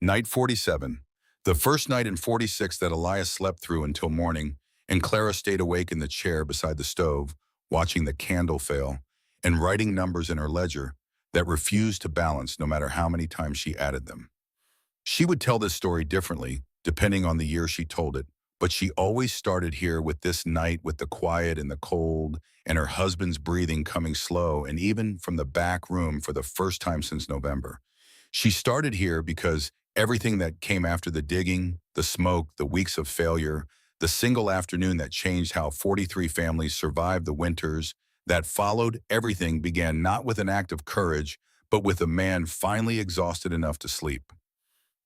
Night 47. The first night in 46 that Elias slept through until morning, and Clara stayed awake in the chair beside the stove, watching the candle fail, and writing numbers in her ledger that refused to balance no matter how many times she added them. She would tell this story differently, depending on the year she told it, but she always started here with this night with the quiet and the cold, and her husband's breathing coming slow, and even from the back room for the first time since November. She started here because everything that came after the digging, the smoke, the weeks of failure, the single afternoon that changed how 43 families survived the winters that followed, everything began not with an act of courage, but with a man finally exhausted enough to sleep.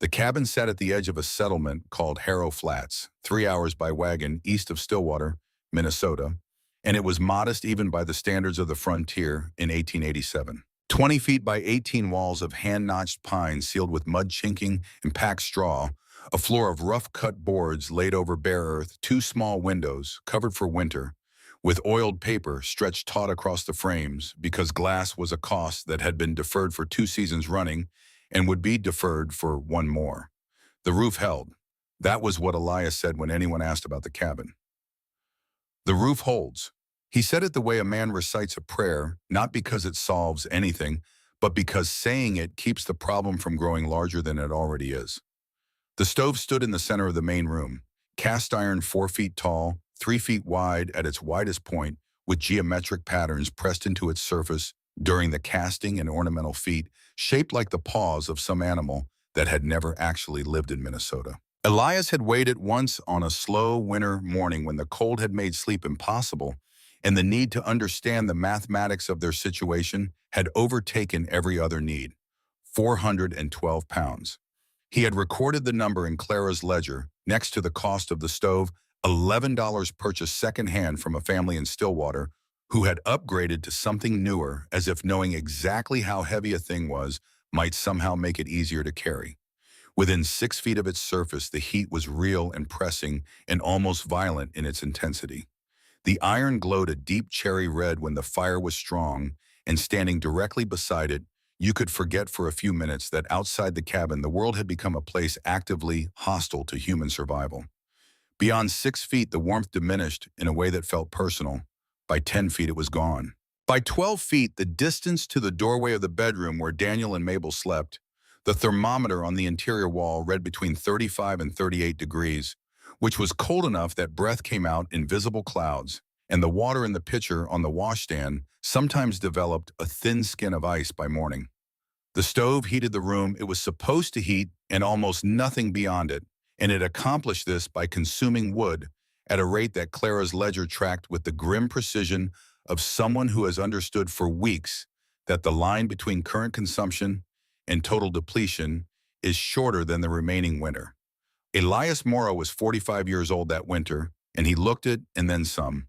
The cabin sat at the edge of a settlement called Harrow Flats, 3 hours by wagon east of Stillwater, Minnesota, and it was modest even by the standards of the frontier in 1887. 20 feet by 18 walls of hand-notched pine sealed with mud chinking and packed straw, a floor of rough-cut boards laid over bare earth, two small windows, covered for winter, with oiled paper stretched taut across the frames because glass was a cost that had been deferred for 2 seasons running and would be deferred for one more. The roof held. That was what Elias said when anyone asked about the cabin. The roof holds. He said it the way a man recites a prayer, not because it solves anything, but because saying it keeps the problem from growing larger than it already is. The stove stood in the center of the main room, cast iron 4 feet tall, 3 feet wide at its widest point, with geometric patterns pressed into its surface during the casting and ornamental feet, shaped like the paws of some animal that had never actually lived in Minnesota. Elias had waited once on a slow winter morning when the cold had made sleep impossible, and the need to understand the mathematics of their situation had overtaken every other need. 412 pounds. He had recorded the number in Clara's ledger, next to the cost of the stove, $11 purchased secondhand from a family in Stillwater who had upgraded to something newer, as if knowing exactly how heavy a thing was might somehow make it easier to carry. Within 6 feet of its surface, the heat was real and pressing and almost violent in its intensity. The iron glowed a deep cherry red when the fire was strong, and standing directly beside it, you could forget for a few minutes that outside the cabin the world had become a place actively hostile to human survival. Beyond 6 feet, the warmth diminished in a way that felt personal. By 10 feet, it was gone. By 12 feet, the distance to the doorway of the bedroom where Daniel and Mabel slept, the thermometer on the interior wall read between 35 and 38 degrees, which was cold enough that breath came out in visible clouds, and the water in the pitcher on the washstand sometimes developed a thin skin of ice by morning. The stove heated the room it was supposed to heat and almost nothing beyond it, and it accomplished this by consuming wood at a rate that Clara's ledger tracked with the grim precision of someone who has understood for weeks that the line between current consumption and total depletion is shorter than the remaining winter. Elias Morrow was 45 years old that winter, and he looked it and then some.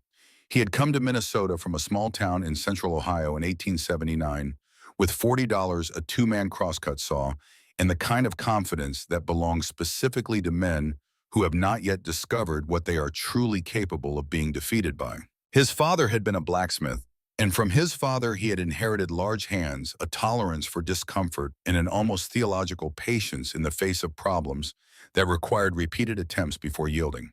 He had come to Minnesota from a small town in central Ohio in 1879 with $40 a two-man crosscut saw and the kind of confidence that belongs specifically to men who have not yet discovered what they are truly capable of being defeated by. His father had been a blacksmith, and from his father he had inherited large hands, a tolerance for discomfort, and an almost theological patience in the face of problems that required repeated attempts before yielding.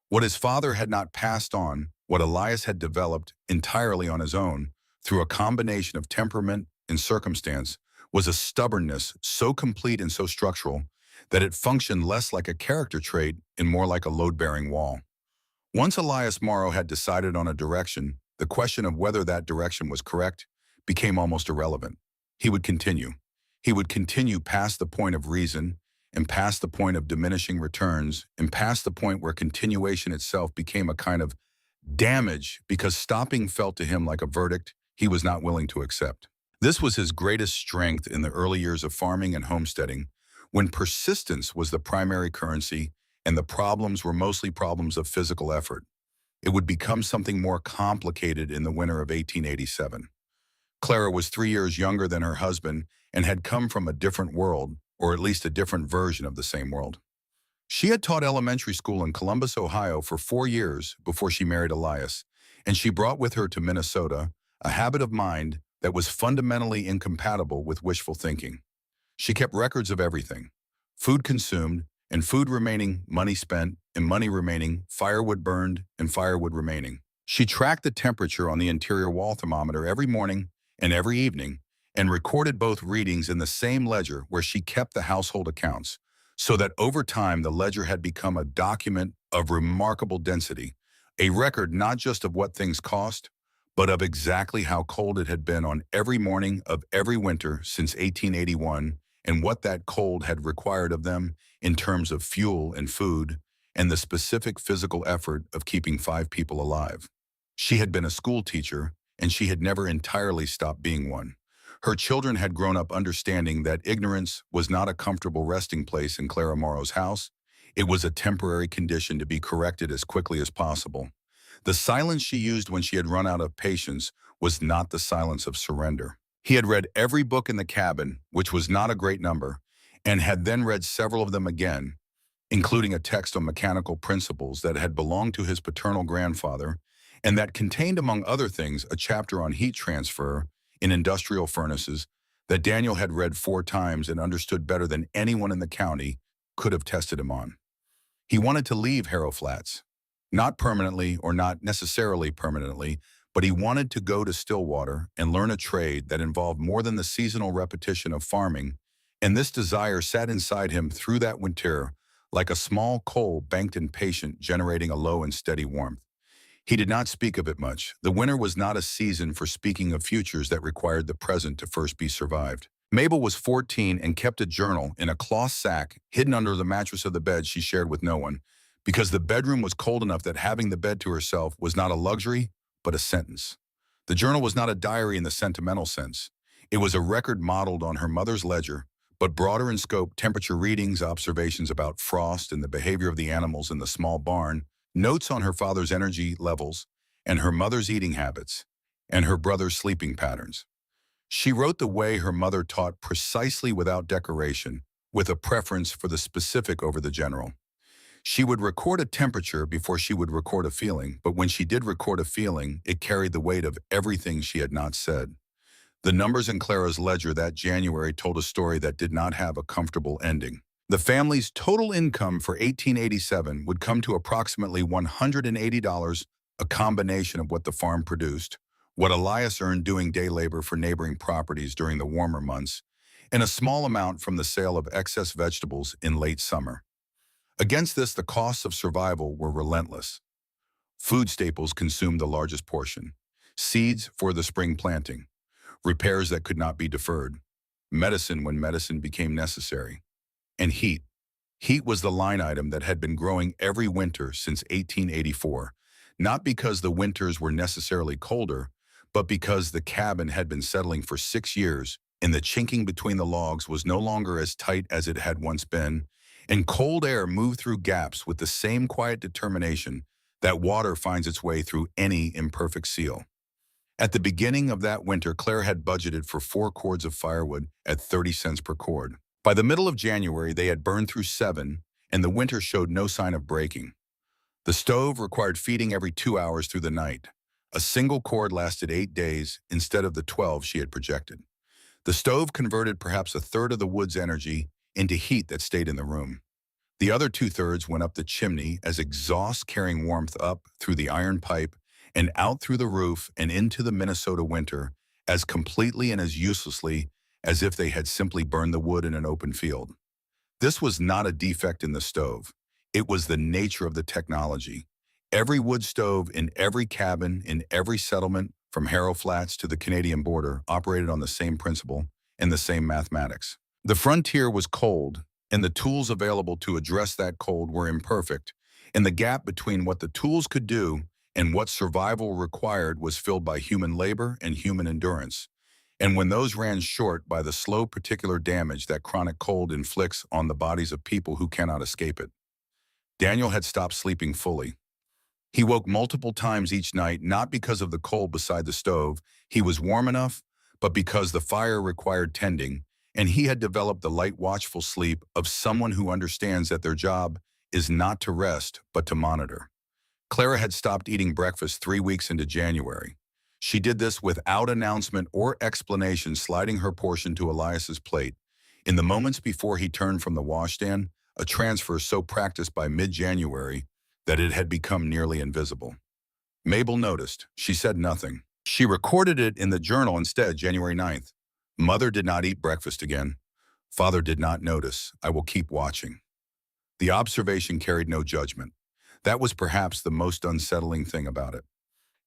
What his father had not passed on, what Elias had developed entirely on his own, through a combination of temperament and circumstance, was a stubbornness so complete and so structural that it functioned less like a character trait and more like a load-bearing wall. Once Elias Morrow had decided on a direction, the question of whether that direction was correct became almost irrelevant. He would continue. He would continue past the point of reason, and past the point of diminishing returns, and past the point where continuation itself became a kind of damage because stopping felt to him like a verdict he was not willing to accept. This was his greatest strength in the early years of farming and homesteading, when persistence was the primary currency and the problems were mostly problems of physical effort. It would become something more complicated in the winter of 1887. Clara was 3 years younger than her husband and had come from a different world, or at least a different version of the same world. She had taught elementary school in Columbus, Ohio for 4 years before she married Elias, and she brought with her to Minnesota a habit of mind that was fundamentally incompatible with wishful thinking. She kept records of everything, food consumed, and food remaining, money spent, and money remaining, firewood burned, and firewood remaining. She tracked the temperature on the interior wall thermometer every morning and every evening, and recorded both readings in the same ledger where she kept the household accounts, so that over time the ledger had become a document of remarkable density, a record not just of what things cost, but of exactly how cold it had been on every morning of every winter since 1881, and what that cold had required of them in terms of fuel and food, and the specific physical effort of keeping 5 people alive. She had been a school teacher, and she had never entirely stopped being one. Her children had grown up understanding that ignorance was not a comfortable resting place in Clara Morrow's house. It was a temporary condition to be corrected as quickly as possible. The silence she used when she had run out of patience was not the silence of surrender. He had read every book in the cabin, which was not a great number, and had then read several of them again, including a text on mechanical principles that had belonged to his paternal grandfather, and that contained, among other things, a chapter on heat transfer in industrial furnaces that Daniel had read 4 times and understood better than anyone in the county could have tested him on. He wanted to leave Harrow Flats, not permanently or not necessarily permanently, but he wanted to go to Stillwater and learn a trade that involved more than the seasonal repetition of farming, and this desire sat inside him through that winter like a small coal banked and patient, generating a low and steady warmth. He did not speak of it much. The winter was not a season for speaking of futures that required the present to first be survived. Mabel was 14 and kept a journal in a cloth sack hidden under the mattress of the bed she shared with no one, because the bedroom was cold enough that having the bed to herself was not a luxury, but a sentence. The journal was not a diary in the sentimental sense. It was a record modeled on her mother's ledger, but broader in scope: temperature readings, observations about frost and the behavior of the animals in the small barn, notes on her father's energy levels, and her mother's eating habits, and her brother's sleeping patterns. She wrote the way her mother taught, precisely without decoration, with a preference for the specific over the general. She would record a temperature before she would record a feeling, but when she did record a feeling, it carried the weight of everything she had not said. The numbers in Clara's ledger that January told a story that did not have a comfortable ending. The family's total income for 1887 would come to approximately $180, a combination of what the farm produced, what Elias earned doing day labor for neighboring properties during the warmer months, and a small amount from the sale of excess vegetables in late summer. Against this, the costs of survival were relentless. Food staples consumed the largest portion: seeds for the spring planting, repairs that could not be deferred, medicine when medicine became necessary, and heat. Heat was the line item that had been growing every winter since 1884, not because the winters were necessarily colder, but because the cabin had been settling for 6 years, and the chinking between the logs was no longer as tight as it had once been, and cold air moved through gaps with the same quiet determination that water finds its way through any imperfect seal. At the beginning of that winter, Claire had budgeted for 4 cords of firewood at 30 cents per cord. By the middle of January, they had burned through 7, and the winter showed no sign of breaking. The stove required feeding every 2 hours through the night. A single cord lasted 8 days instead of the 12 she had projected. The stove converted perhaps a third of the wood's energy into heat that stayed in the room. The other 2/3 went up the chimney as exhaust, carrying warmth up through the iron pipe and out through the roof and into the Minnesota winter as completely and as uselessly as if they had simply burned the wood in an open field. This was not a defect in the stove. It was the nature of the technology. Every wood stove in every cabin, in every settlement, from Harrow Flats to the Canadian border, operated on the same principle and the same mathematics. The frontier was cold, and the tools available to address that cold were imperfect, and the gap between what the tools could do and what survival required was filled by human labor and human endurance. And when those ran short by the slow particular damage that chronic cold inflicts on the bodies of people who cannot escape it, Daniel had stopped sleeping fully. He woke multiple times each night, not because of the cold beside the stove, he was warm enough, but because the fire required tending, and he had developed the light, watchful sleep of someone who understands that their job is not to rest, but to monitor. Clara had stopped eating breakfast 3 weeks into January. She did this without announcement or explanation, sliding her portion to Elias's plate. In the moments before he turned from the washstand, a transfer so practiced by mid-January that it had become nearly invisible. Mabel noticed. She said nothing. She recorded it in the journal instead, January 9th. Mother did not eat breakfast again. Father did not notice. I will keep watching. The observation carried no judgment. That was perhaps the most unsettling thing about it.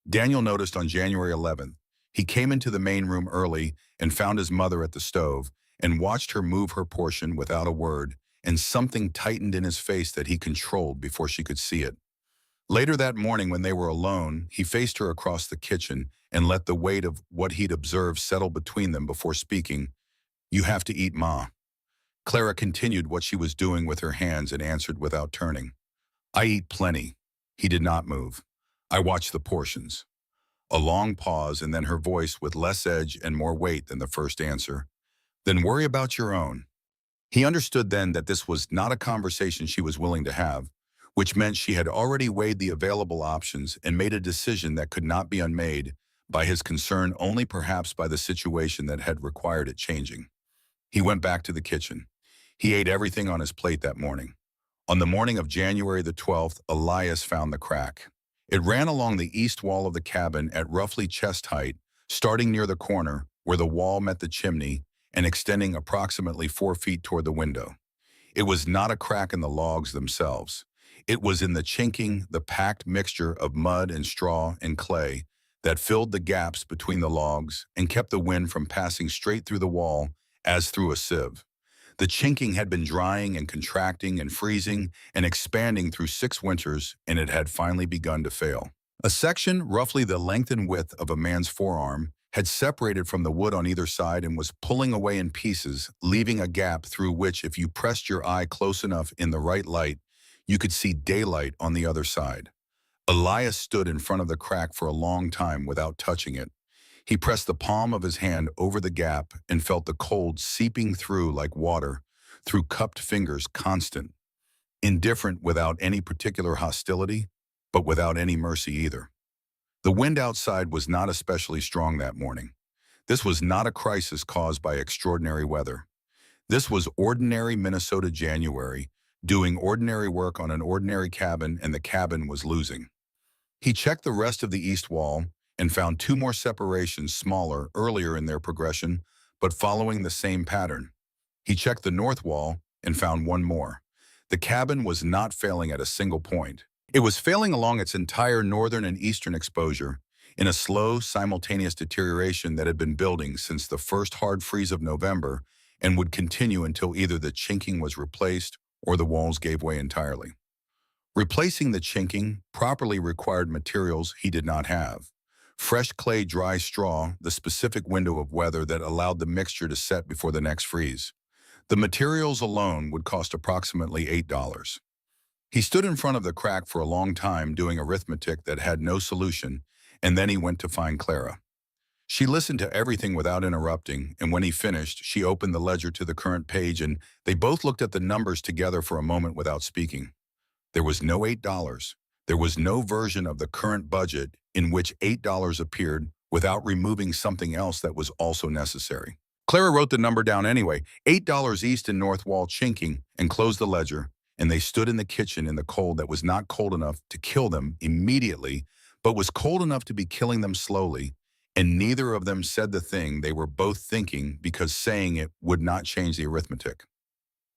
Daniel noticed on January 11th. He came into the main room early and found his mother at the stove and watched her move her portion without a word, and something tightened in his face that he controlled before she could see it. Later that morning when they were alone, he faced her across the kitchen and let the weight of what he'd observed settle between them before speaking. You have to eat, Ma. Clara continued what she was doing with her hands and answered without turning. I eat plenty. He did not move. I watch the portions. A long pause and then her voice with less edge and more weight than the first answer. Then worry about your own. He understood then that this was not a conversation she was willing to have, which meant she had already weighed the available options and made a decision that could not be unmade by his concern, only perhaps by the situation that had required it changing. He went back to the kitchen. He ate everything on his plate that morning. On the morning of January the 12th, Elias found the crack. It ran along the east wall of the cabin at roughly chest height, starting near the corner where the wall met the chimney and extending approximately 4 feet toward the window. It was not a crack in the logs themselves. It was in the chinking, the packed mixture of mud and straw and clay that filled the gaps between the logs and kept the wind from passing straight through the wall as through a sieve. The chinking had been drying and contracting and freezing and expanding through 6 winters, and it had finally begun to fail. A section, roughly the length and width of a man's forearm, had separated from the wood on either side and was pulling away in pieces, leaving a gap through which, if you pressed your eye close enough in the right light, you could see daylight on the other side. Elias stood in front of the crack for a long time without touching it. He pressed the palm of his hand over the gap and felt the cold seeping through like water, through cupped fingers, constant, indifferent without any particular hostility, but without any mercy either. The wind outside was not especially strong that morning. This was not a crisis caused by extraordinary weather. This was ordinary Minnesota January, doing ordinary work on an ordinary cabin, and the cabin was losing. He checked the rest of the east wall and found 2 more separations smaller earlier in their progression, but following the same pattern. He checked the north wall and found 1 more. The cabin was not failing at a single point. It was failing along its entire northern and eastern exposure, in a slow, simultaneous deterioration that had been building since the first hard freeze of November and would continue until either the chinking was replaced or the walls gave way entirely. Replacing the chinking properly required materials he did not have. Fresh clay, dry straw, the specific window of weather that allowed the mixture to set before the next freeze. The materials alone would cost approximately $8. He stood in front of the crack for a long time doing arithmetic that had no solution, and then he went to find Clara. She listened to everything without interrupting, and when he finished, she opened the ledger to the current page, and they both looked at the numbers together for a moment without speaking. There was no $8. There was no version of the current budget in which $8 appeared without removing something else that was also necessary. Clara wrote the number down anyway, $8 east and north wall chinking, and closed the ledger, and they stood in the kitchen in the cold that was not cold enough to kill them immediately, but was cold enough to be killing them slowly, and neither of them said the thing they were both thinking because saying it would not change the arithmetic.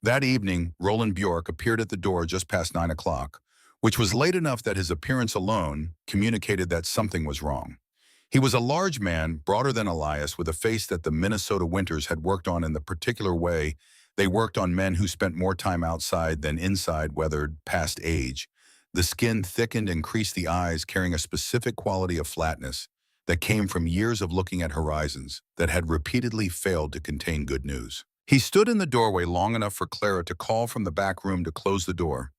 That evening, Roland Bjork appeared at the door just past 9 o'clock, which was late enough that his appearance alone communicated that something was wrong. He was a large man, broader than Elias, with a face that the Minnesota winters had worked on in the particular way they worked on men who spent more time outside than inside, weathered past age. The skin thickened and creased the eyes, carrying a specific quality of flatness that came from years of looking at horizons that had repeatedly failed to contain good news. He stood in the doorway long enough for Clara to call from the back room to close the door,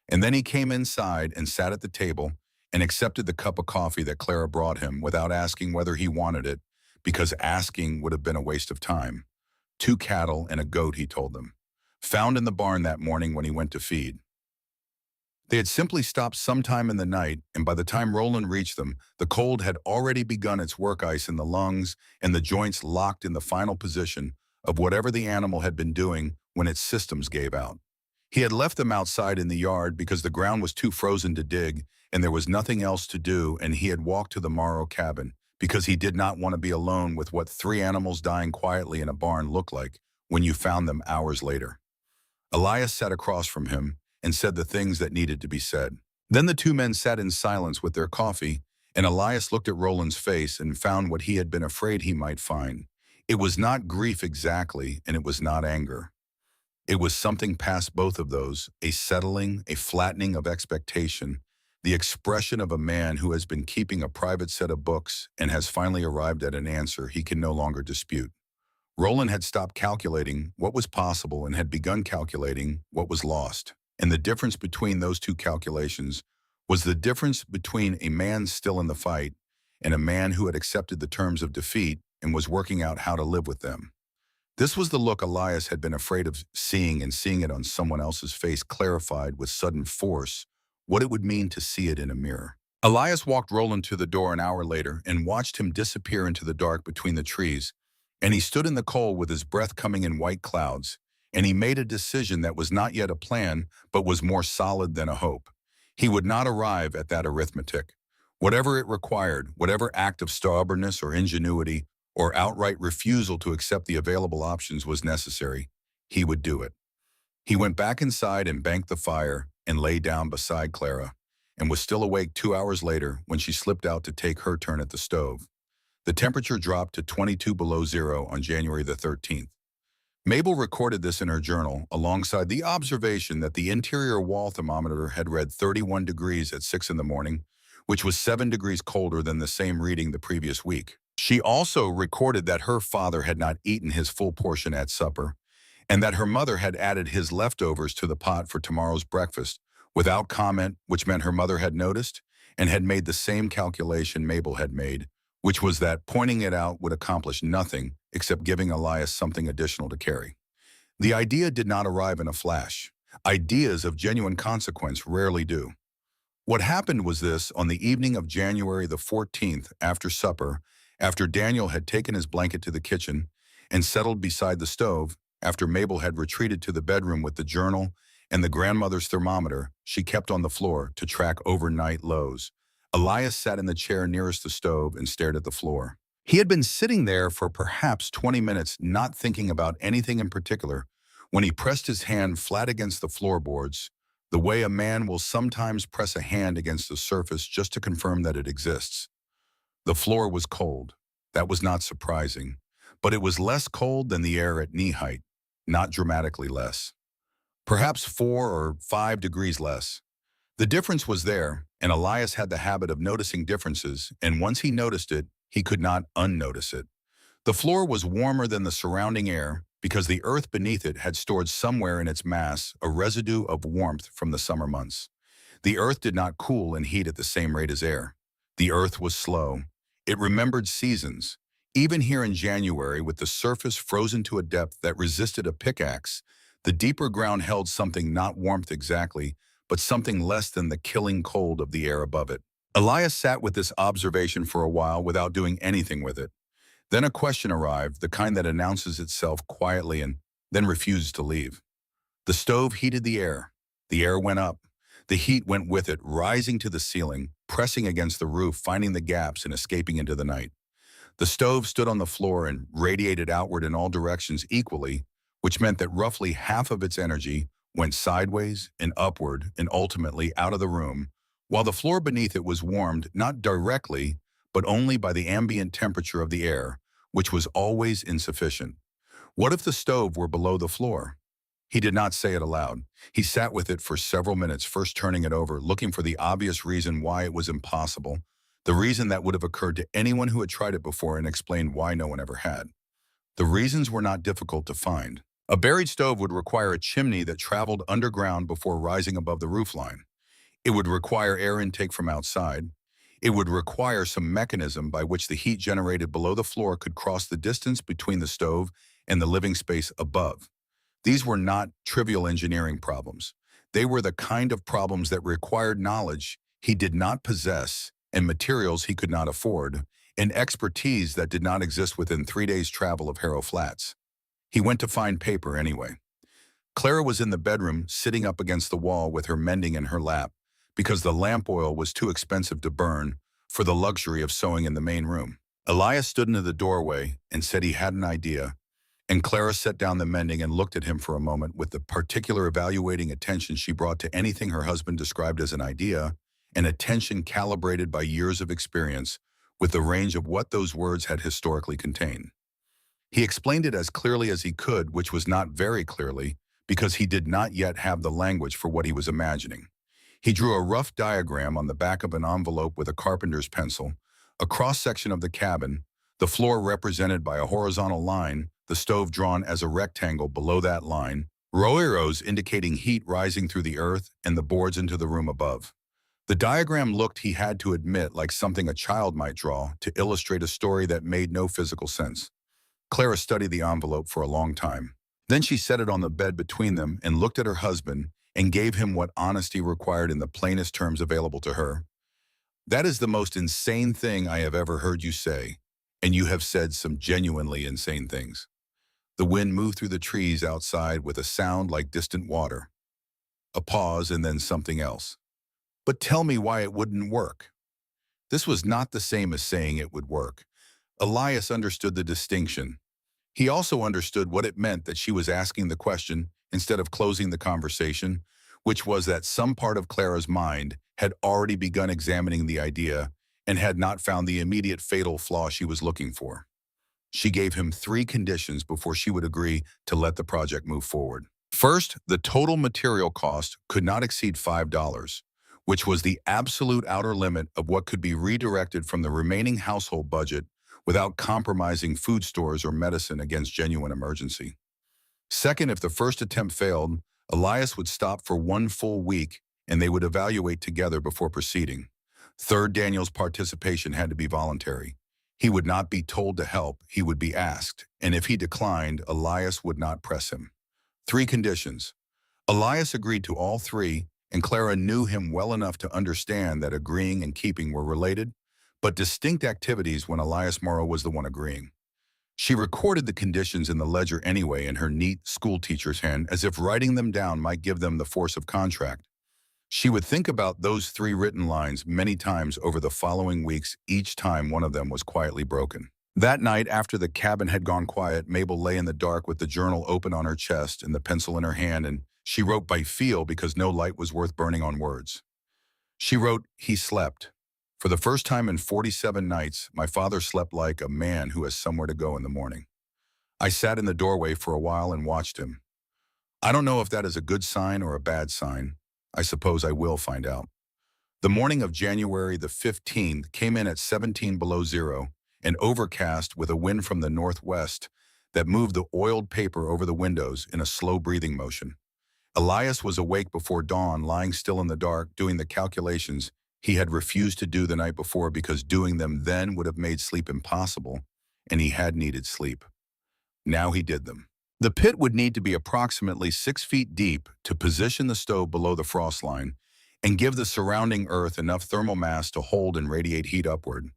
and then he came inside and sat at the table and accepted the cup of coffee that Clara brought him without asking whether he wanted it, because asking would have been a waste of time. 2 cattle and a goat, he told them, found in the barn that morning when he went to feed. They had simply stopped sometime in the night, and by the time Roland reached them, the cold had already begun its work ice in the lungs and the joints locked in the final position of whatever the animal had been doing when its systems gave out. He had left them outside in the yard because the ground was too frozen to dig and there was nothing else to do, and he had walked to the Morrow cabin because he did not want to be alone with what three animals dying quietly in a barn looked like when you found them hours later. Elias sat across from him and said the things that needed to be said. Then the two men sat in silence with their coffee, and Elias looked at Roland's face and found what he had been afraid he might find. It was not grief exactly, and it was not anger. It was something past both of those, a settling, a flattening of expectation, the expression of a man who has been keeping a private set of books and has finally arrived at an answer he can no longer dispute. Roland had stopped calculating what was possible and had begun calculating what was lost. And the difference between those two calculations was the difference between a man still in the fight and a man who had accepted the terms of defeat and was working out how to live with them. This was the look Elias had been afraid of seeing, and seeing it on someone else's face clarified with sudden force what it would mean to see it in a mirror. Elias walked Roland to the door an hour later and watched him disappear into the dark between the trees, and he stood in the cold with his breath coming in white clouds, and he made a decision that was not yet a plan but was more solid than a hope. He would not arrive at that arithmetic. Whatever it required, whatever act of stubbornness or ingenuity or outright refusal to accept the available options was necessary, he would do it. He went back inside and banked the fire and lay down beside Clara, and was still awake 2 hours later when she slipped out to take her turn at the stove. The temperature dropped to 22 below zero on January the 13th. Mabel recorded this in her journal alongside the observation that the interior wall thermometer had read 31 degrees at 6 in the morning, which was 7 degrees colder than the same reading the previous week. She also recorded that her father had not eaten his full portion at supper, and that her mother had added his leftovers to the pot for tomorrow's breakfast without comment, which meant her mother had noticed and had made the same calculation Mabel had made, which was that pointing it out would accomplish nothing except giving Elias something additional to carry. The idea did not arrive in a flash. Ideas of genuine consequence rarely do. What happened was this: on the evening of January the 14th, after supper, after Daniel had taken his blanket to the kitchen and settled beside the stove, after Mabel had retreated to the bedroom with the journal and the grandmother's thermometer she kept on the floor to track overnight lows, Elias sat in the chair nearest the stove and stared at the floor. He had been sitting there for perhaps 20 minutes, not thinking about anything in particular, when he pressed his hand flat against the floorboards, the way a man will sometimes press a hand against the surface just to confirm that it exists. The floor was cold. That was not surprising, but it was less cold than the air at knee height, not dramatically less. Perhaps 4 or 5 degrees less. The difference was there, and Elias had the habit of noticing differences, and once he noticed it, he could not unnotice it. The floor was warmer than the surrounding air because the earth beneath it had stored somewhere in its mass a residue of warmth from the summer months. The earth did not cool and heat at the same rate as air. The earth was slow. It remembered seasons. Even here in January, with the surface frozen to a depth that resisted a pickaxe, the deeper ground held something, not warmth exactly, but something less than the killing cold of the air above it. Elias sat with this observation for a while without doing anything with it. Then a question arrived, the kind that announces itself quietly and then refuses to leave. The stove heated the air. The air went up. The heat went with it, rising to the ceiling, pressing against the roof, finding the gaps and escaping into the night. The stove stood on the floor and radiated outward in all directions equally, which meant that roughly half of its energy went sideways and upward and ultimately out of the room, while the floor beneath it was warmed not directly, but only by the ambient temperature of the air, which was always insufficient. What if the stove were below the floor? He did not say it aloud. He sat with it for several minutes, first turning it over, looking for the obvious reason why it was impossible, the reason that would have occurred to anyone who had tried it before, and explained why no one ever had. The reasons were not difficult to find. A buried stove would require a chimney that traveled underground before rising above the roofline. It would require air intake from outside. It would require some mechanism by which the heat generated below the floor could cross the distance between the stove and the living space above. These were not trivial engineering problems. They were the kind of problems that required knowledge he did not possess and materials he could not afford, and expertise that did not exist within 3 days' travel of Harrow Flats. He went to find paper anyway. Clara was in the bedroom, sitting up against the wall with her mending in her lap, because the lamp oil was too expensive to burn for the luxury of sewing in the main room. Elias stood into the doorway and said he had an idea, and Clara set down the mending and looked at him for a moment with the particular evaluating attention she brought to anything her husband described as an idea, an attention calibrated by years of experience with the range of what those words had historically contained. He explained it as clearly as he could, which was not very clearly, because he did not yet have the language for what he was imagining. He drew a rough diagram on the back of an envelope with a carpenter's pencil, a cross-section of the cabin, the floor represented by a horizontal line, the stove drawn as a rectangle below that line, row arrows indicating heat rising through the earth, and the boards into the room above. The diagram looked, he had to admit, like something a child might draw to illustrate a story that made no physical sense. Clara studied the envelope for a long time. Then she set it on the bed between them and looked at her husband and gave him what honesty required in the plainest terms available to her. "That is the most insane thing I have ever heard you say, and you have said some genuinely insane things." The wind moved through the trees outside with a sound like distant water. A pause and then something else. "But tell me why it wouldn't work." This was not the same as saying it would work. Elias understood the distinction. He also understood what it meant that she was asking the question instead of closing the conversation, which was that some part of Clara's mind had already begun examining the idea and had not found the immediate fatal flaw she was looking for. She gave him 3 conditions before she would agree to let the project move forward. First, the total material cost could not exceed $5, which was the absolute outer limit of what could be redirected from the remaining household budget without compromising food stores or medicine against genuine emergency. Second, if the first attempt failed, Elias would stop for 1 full week and they would evaluate together before proceeding. Third, Daniel's participation had to be voluntary. He would not be told to help, he would be asked, and if he declined, Elias would not press him. 3 conditions. Elias agreed to all 3, and Clara knew him well enough to understand that agreeing and keeping were related, but distinct activities when Elias Morrow was the one agreeing. She recorded the conditions in the ledger anyway in her neat schoolteacher's hand, as if writing them down might give them the force of contract. She would think about those 3 written lines many times over the following weeks, each time one of them was quietly broken. That night, after the cabin had gone quiet, Mabel lay in the dark with the journal open on her chest and the pencil in her hand, and she wrote by feel because no light was worth burning on words. She wrote, "He slept. For the first time in 47 nights, my father slept like a man who has somewhere to go in the morning. I sat in the doorway for a while and watched him. I don't know if that is a good sign or a bad sign. I suppose I will find out." The morning of January the 15th came in at 17 below zero and overcast with a wind from the northwest that moved the oiled paper over the windows in a slow breathing motion. Elias was awake before dawn, lying still in the dark, doing the calculations he had refused to do the night before because doing them then would have made sleep impossible, and he had needed sleep. Now he did them. The pit would need to be approximately 6 feet deep to position the stove below the frost line and give the surrounding earth enough thermal mass to hold and radiate heat upward.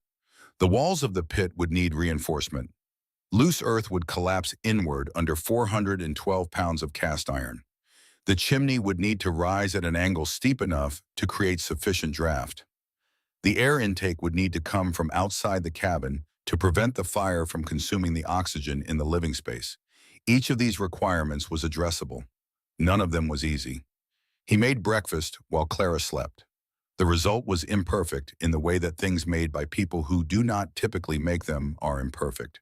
The walls of the pit would need reinforcement. Loose earth would collapse inward under 412 pounds of cast iron. The chimney would need to rise at an angle steep enough to create sufficient draft. The air intake would need to come from outside the cabin to prevent the fire from consuming the oxygen in the living space. Each of these requirements was addressable. None of them was easy. He made breakfast while Clara slept. The result was imperfect in the way that things made by people who do not typically make them are imperfect.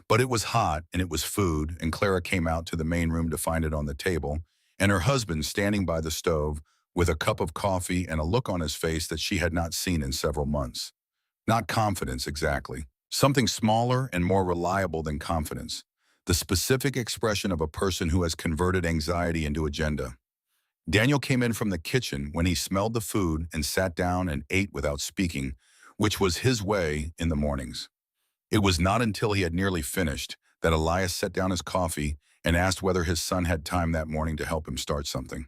But it was hot and it was food, and Clara came out to the main room to find it on the table, and her husband standing by the stove with a cup of coffee and a look on his face that she had not seen in several months. Not confidence exactly. Something smaller and more reliable than confidence. The specific expression of a person who has converted anxiety into agenda. Daniel came in from the kitchen when he smelled the food and sat down and ate without speaking, which was his way in the mornings. It was not until he had nearly finished that Elias set down his coffee and asked whether his son had time that morning to help him start something.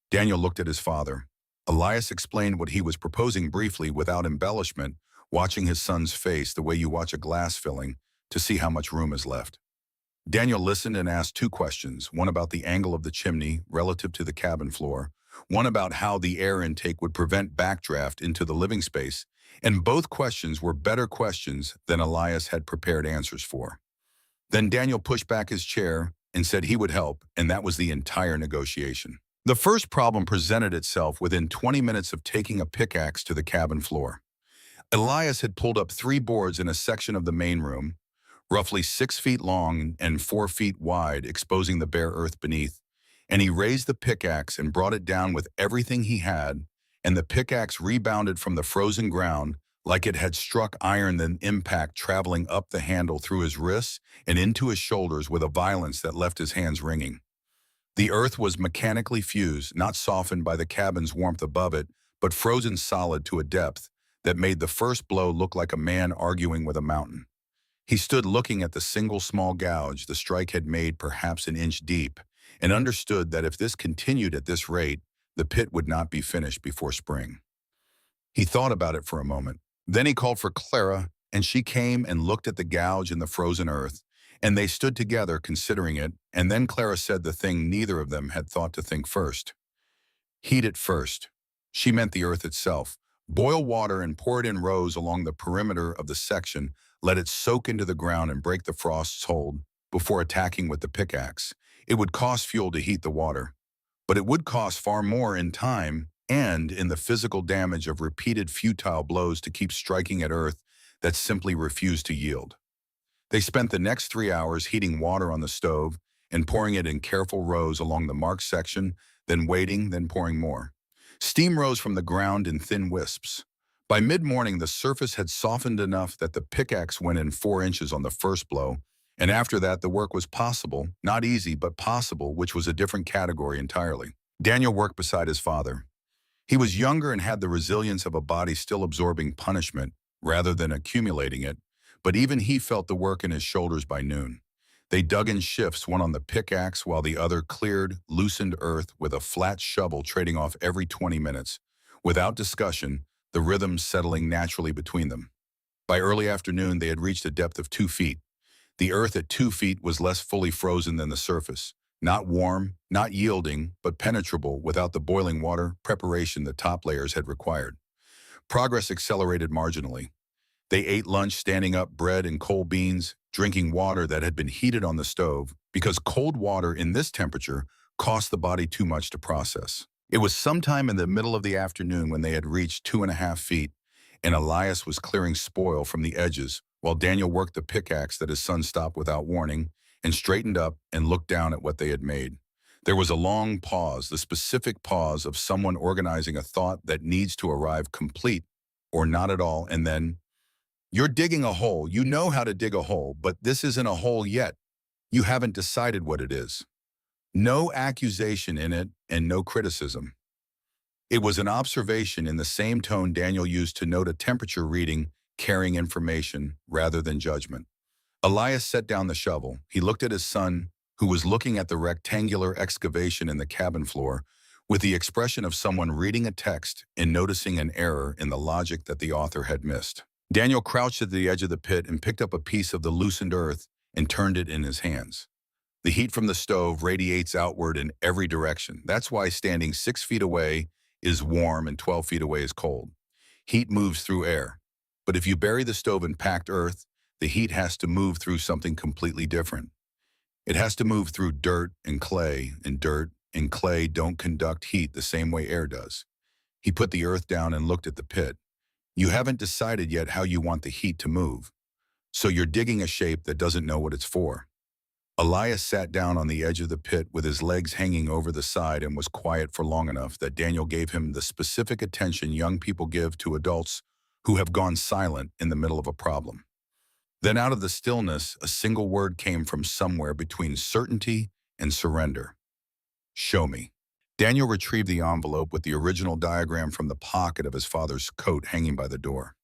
Daniel looked at his father. Elias explained what he was proposing briefly without embellishment, watching his son's face the way you watch a glass filling to see how much room is left. Daniel listened and asked two questions, one about the angle of the chimney relative to the cabin floor, one about how the air intake would prevent backdraft into the living space, and both questions were better questions than Elias had prepared answers for. Then Daniel pushed back his chair and said he would help, and that was the entire negotiation. The first problem presented itself within 20 minutes of taking a pickaxe to the cabin floor. Elias had pulled up 3 boards in a section of the main room, roughly 6 feet long and 4 feet wide, exposing the bare earth beneath, and he raised the pickaxe and brought it down with everything he had, and the pickaxe rebounded from the frozen ground like it had struck iron, then impact traveling up the handle through his wrists and into his shoulders with a violence that left his hands ringing. The earth was mechanically fused, not softened by the cabin's warmth above it, but frozen solid to a depth that made the first blow look like a man arguing with a mountain. He stood looking at the single small gouge the strike had made perhaps an inch deep, and understood that if this continued at this rate, the pit would not be finished before spring. He thought about it for a moment. Then he called for Clara, and she came and looked at the gouge in the frozen earth, and they stood together considering it, and then Clara said the thing neither of them had thought to think first. Heat it first. She meant the earth itself. Boil water and pour it in rows along the perimeter of the section, let it soak into the ground and break the frost's hold before attacking with the pickaxe. It would cost fuel to heat the water, but it would cost far more in time and in the physical damage of repeated futile blows to keep striking at earth that simply refused to yield. They spent the next 3 hours heating water on the stove and pouring it in careful rows along the marked section, then waiting, then pouring more. Steam rose from the ground in thin wisps. By mid-morning, the surface had softened enough that the pickaxe went in 4 inches on the first blow, and after that the work was possible, not easy, but possible, which was a different category entirely. Daniel worked beside his father. He was younger and had the resilience of a body still absorbing punishment rather than accumulating it, but even he felt the work in his shoulders by noon. They dug in shifts, one on the pickaxe while the other cleared, loosened earth with a flat shovel trading off every 20 minutes. Without discussion, the rhythms settling naturally between them. By early afternoon, they had reached a depth of 2 feet. The earth at 2 feet was less fully frozen than the surface. Not warm, not yielding, but penetrable without the boiling water preparation the top layers had required. Progress accelerated marginally. They ate lunch standing up, bread and cold beans, drinking water that had been heated on the stove, because cold water in this temperature cost the body too much to process. It was sometime in the middle of the afternoon when they had reached 2.5 feet, and Elias was clearing spoil from the edges, while Daniel worked the pickaxe that his son stopped without warning, and straightened up and looked down at what they had made. There was a long pause, the specific pause of someone organizing a thought that needs to arrive complete or not at all, and then, "You're digging a hole. You know how to dig a hole, but this isn't a hole yet. You haven't decided what it is." No accusation in it and no criticism. It was an observation in the same tone Daniel used to note a temperature reading, carrying information rather than judgment. Elias set down the shovel. He looked at his son, who was looking at the rectangular excavation in the cabin floor, with the expression of someone reading a text and noticing an error in the logic that the author had missed. Daniel crouched at the edge of the pit and picked up a piece of the loosened earth and turned it in his hands. The heat from the stove radiates outward in every direction. That's why standing 6 feet away is warm and 12 feet away is cold. Heat moves through air. But if you bury the stove in packed earth, the heat has to move through something completely different. It has to move through dirt and dirt and clay don't conduct heat the same way air does. He put the earth down and looked at the pit. You haven't decided yet how you want the heat to move, so you're digging a shape that doesn't know what it's for. Elias sat down on the edge of the pit with his legs hanging over the side and was quiet for long enough that Daniel gave him the specific attention young people give to adults who have gone silent in the middle of a problem. Then out of the stillness, a single word came from somewhere between certainty and surrender. "Show me." Daniel retrieved the envelope with the original diagram from the pocket of his father's coat hanging by the door.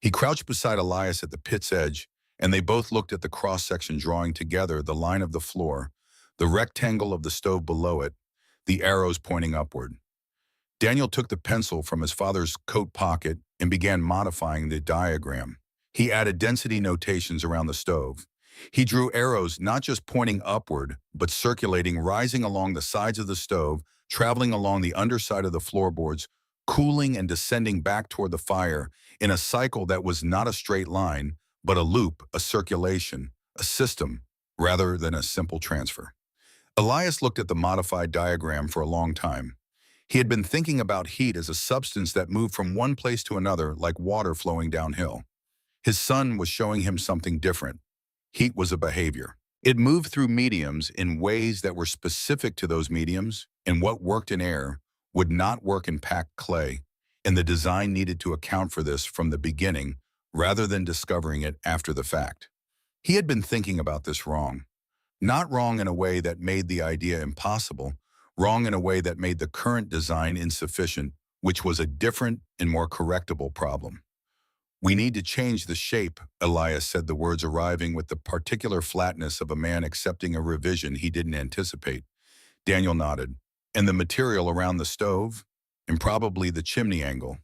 He crouched beside Elias at the pit's edge, and they both looked at the cross-section drawing together the line of the floor, the rectangle of the stove below it, the arrows pointing upward. Daniel took the pencil from his father's coat pocket and began modifying the diagram. He added density notations around the stove. He drew arrows not just pointing upward, but circulating, rising along the sides of the stove, traveling along the underside of the floorboards, cooling and descending back toward the fire in a cycle that was not a straight line, but a loop, a circulation, a system, rather than a simple transfer. Elias looked at the modified diagram for a long time. He had been thinking about heat as a substance that moved from one place to another like water flowing downhill. His son was showing him something different. Heat was a behavior. It moved through mediums in ways that were specific to those mediums, and what worked in air would not work in packed clay, and the design needed to account for this from the beginning rather than discovering it after the fact. He had been thinking about this wrong. Not wrong in a way that made the idea impossible, wrong in a way that made the current design insufficient, which was a different and more correctable problem. We need to change the shape, Elias said, the words arriving with the particular flatness of a man accepting a revision he didn't anticipate. Daniel nodded. And the material around the stove? And probably the chimney angle.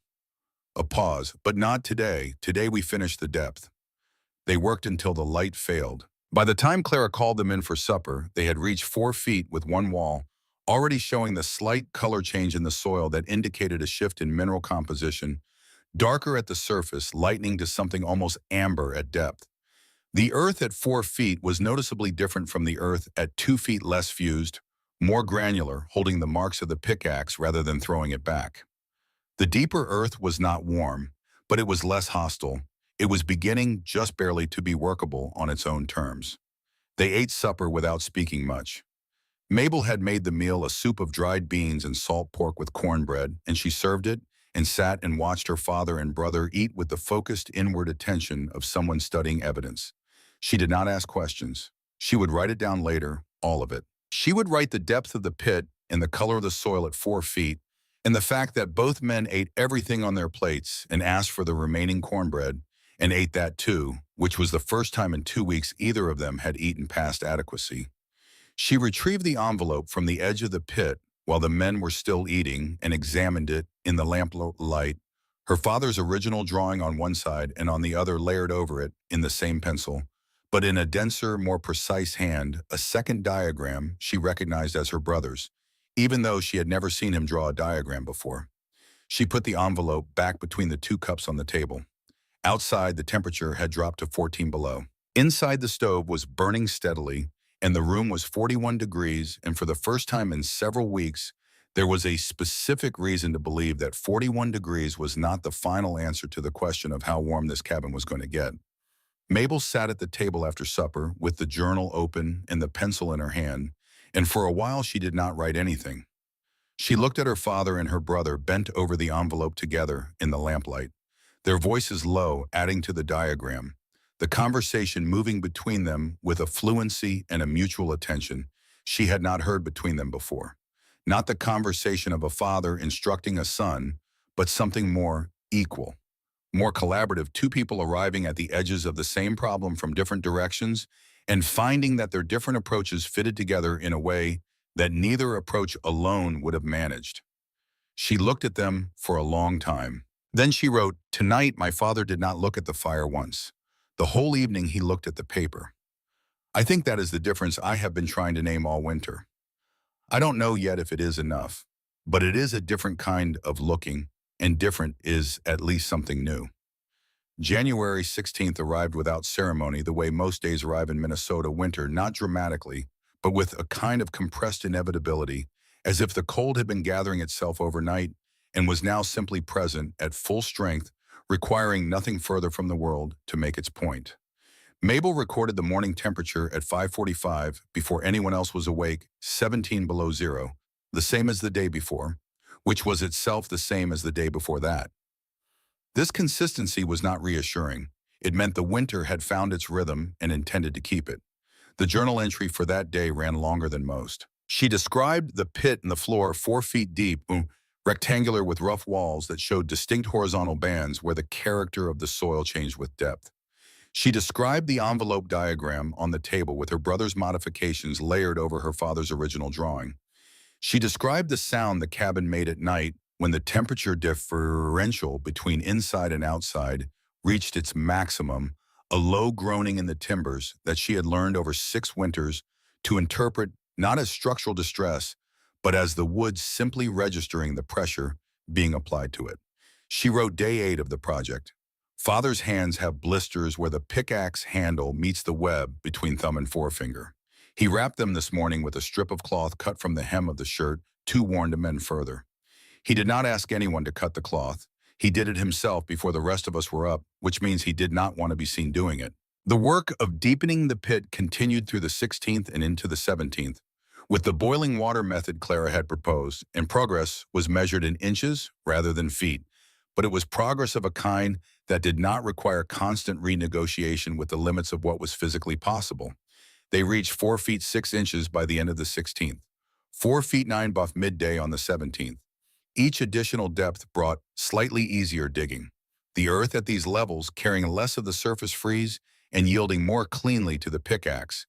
A pause. But not today. Today we finished the depth. They worked until the light failed. By the time Clara called them in for supper, they had reached 4 feet with one wall, already showing the slight color change in the soil that indicated a shift in mineral composition, darker at the surface, lightening to something almost amber at depth. The earth at 4 feet was noticeably different from the earth at 2 feet, less fused, more granular, holding the marks of the pickaxe rather than throwing it back. The deeper earth was not warm, but it was less hostile. It was beginning just barely to be workable on its own terms. They ate supper without speaking much. Mabel had made the meal a soup of dried beans and salt pork with cornbread, and she served it and sat and watched her father and brother eat with the focused inward attention of someone studying evidence. She did not ask questions. She would write it down later, all of it. She would write the depth of the pit and the color of the soil at 4 feet, and the fact that both men ate everything on their plates and asked for the remaining cornbread, and ate that too, which was the first time in 2 weeks either of them had eaten past adequacy. She retrieved the envelope from the edge of the pit while the men were still eating and examined it in the lamplight, her father's original drawing on one side and on the other layered over it in the same pencil, but in a denser, more precise hand, a second diagram she recognized as her brother's, even though she had never seen him draw a diagram before. She put the envelope back between the 2 cups on the table. Outside, the temperature had dropped to 14 below. Inside, the stove was burning steadily, and the room was 41 degrees, and for the first time in several weeks, there was a specific reason to believe that 41 degrees was not the final answer to the question of how warm this cabin was going to get. Mabel sat at the table after supper with the journal open and the pencil in her hand, and for a while she did not write anything. She looked at her father and her brother bent over the envelope together in the lamplight, their voices low, adding to the diagram, the conversation moving between them with a fluency and a mutual attention she had not heard between them before. Not the conversation of a father instructing a son, but something more equal, more collaborative, 2 people arriving at the edges of the same problem from different directions and finding that their different approaches fitted together in a way that neither approach alone would have managed. She looked at them for a long time. Then she wrote, "Tonight my father did not look at the fire once. The whole evening he looked at the paper. I think that is the difference I have been trying to name all winter. I don't know yet if it is enough, but it is a different kind of looking, and different is at least something new." January 16th arrived without ceremony, the way most days arrive in Minnesota winter, not dramatically, but with a kind of compressed inevitability, as if the cold had been gathering itself overnight and was now simply present at full strength, requiring nothing further from the world to make its point. Mabel recorded the morning temperature at 5:45 before anyone else was awake, 17 below zero, the same as the day before, which was itself the same as the day before that. This consistency was not reassuring. It meant the winter had found its rhythm and intended to keep it. The journal entry for that day ran longer than most. She described the pit in the floor 4 feet deep, rectangular with rough walls that showed distinct horizontal bands where the character of the soil changed with depth. She described the envelope diagram on the table with her brother's modifications layered over her father's original drawing. She described the sound the cabin made at night when the temperature differential between inside and outside reached its maximum, a low groaning in the timbers that she had learned over 6 winters to interpret not as structural distress, but as the wood simply registering the pressure being applied to it. She wrote day 8 of the project. Father's hands have blisters where the pickaxe handle meets the web between thumb and forefinger. He wrapped them this morning with a strip of cloth cut from the hem of the shirt, too worn to mend further. He did not ask anyone to cut the cloth. He did it himself before the rest of us were up, which means he did not want to be seen doing it. The work of deepening the pit continued through the 16th and into the 17th. With the boiling water method Clara had proposed, and progress was measured in inches rather than feet, but it was progress of a kind that did not require constant renegotiation with the limits of what was physically possible. They reached 4 feet 6 inches by the end of the 16th, 4 feet 9 buff midday on the 17th. Each additional depth brought slightly easier digging. The earth at these levels carrying less of the surface freeze and yielding more cleanly to the pickaxe.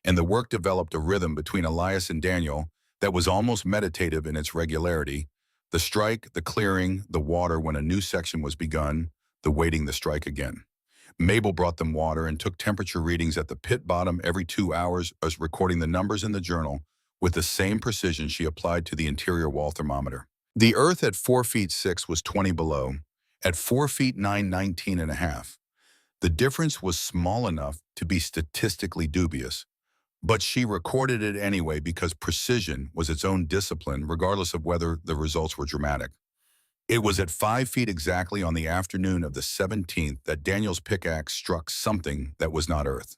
And the work developed a rhythm between Elias and Daniel that was almost meditative in its regularity. The strike, the clearing, the water when a new section was begun, the waiting the strike again. Mabel brought them water and took temperature readings at the pit bottom every 2 hours, as recording the numbers in the journal with the same precision she applied to the interior wall thermometer. The earth at 4 feet 6 was 20 below, at 4 feet 9, 19 and a half. The difference was small enough to be statistically dubious, but she recorded it anyway because precision was its own discipline regardless of whether the results were dramatic. It was at 5 feet exactly on the afternoon of the 17th that Daniel's pickaxe struck something that was not earth.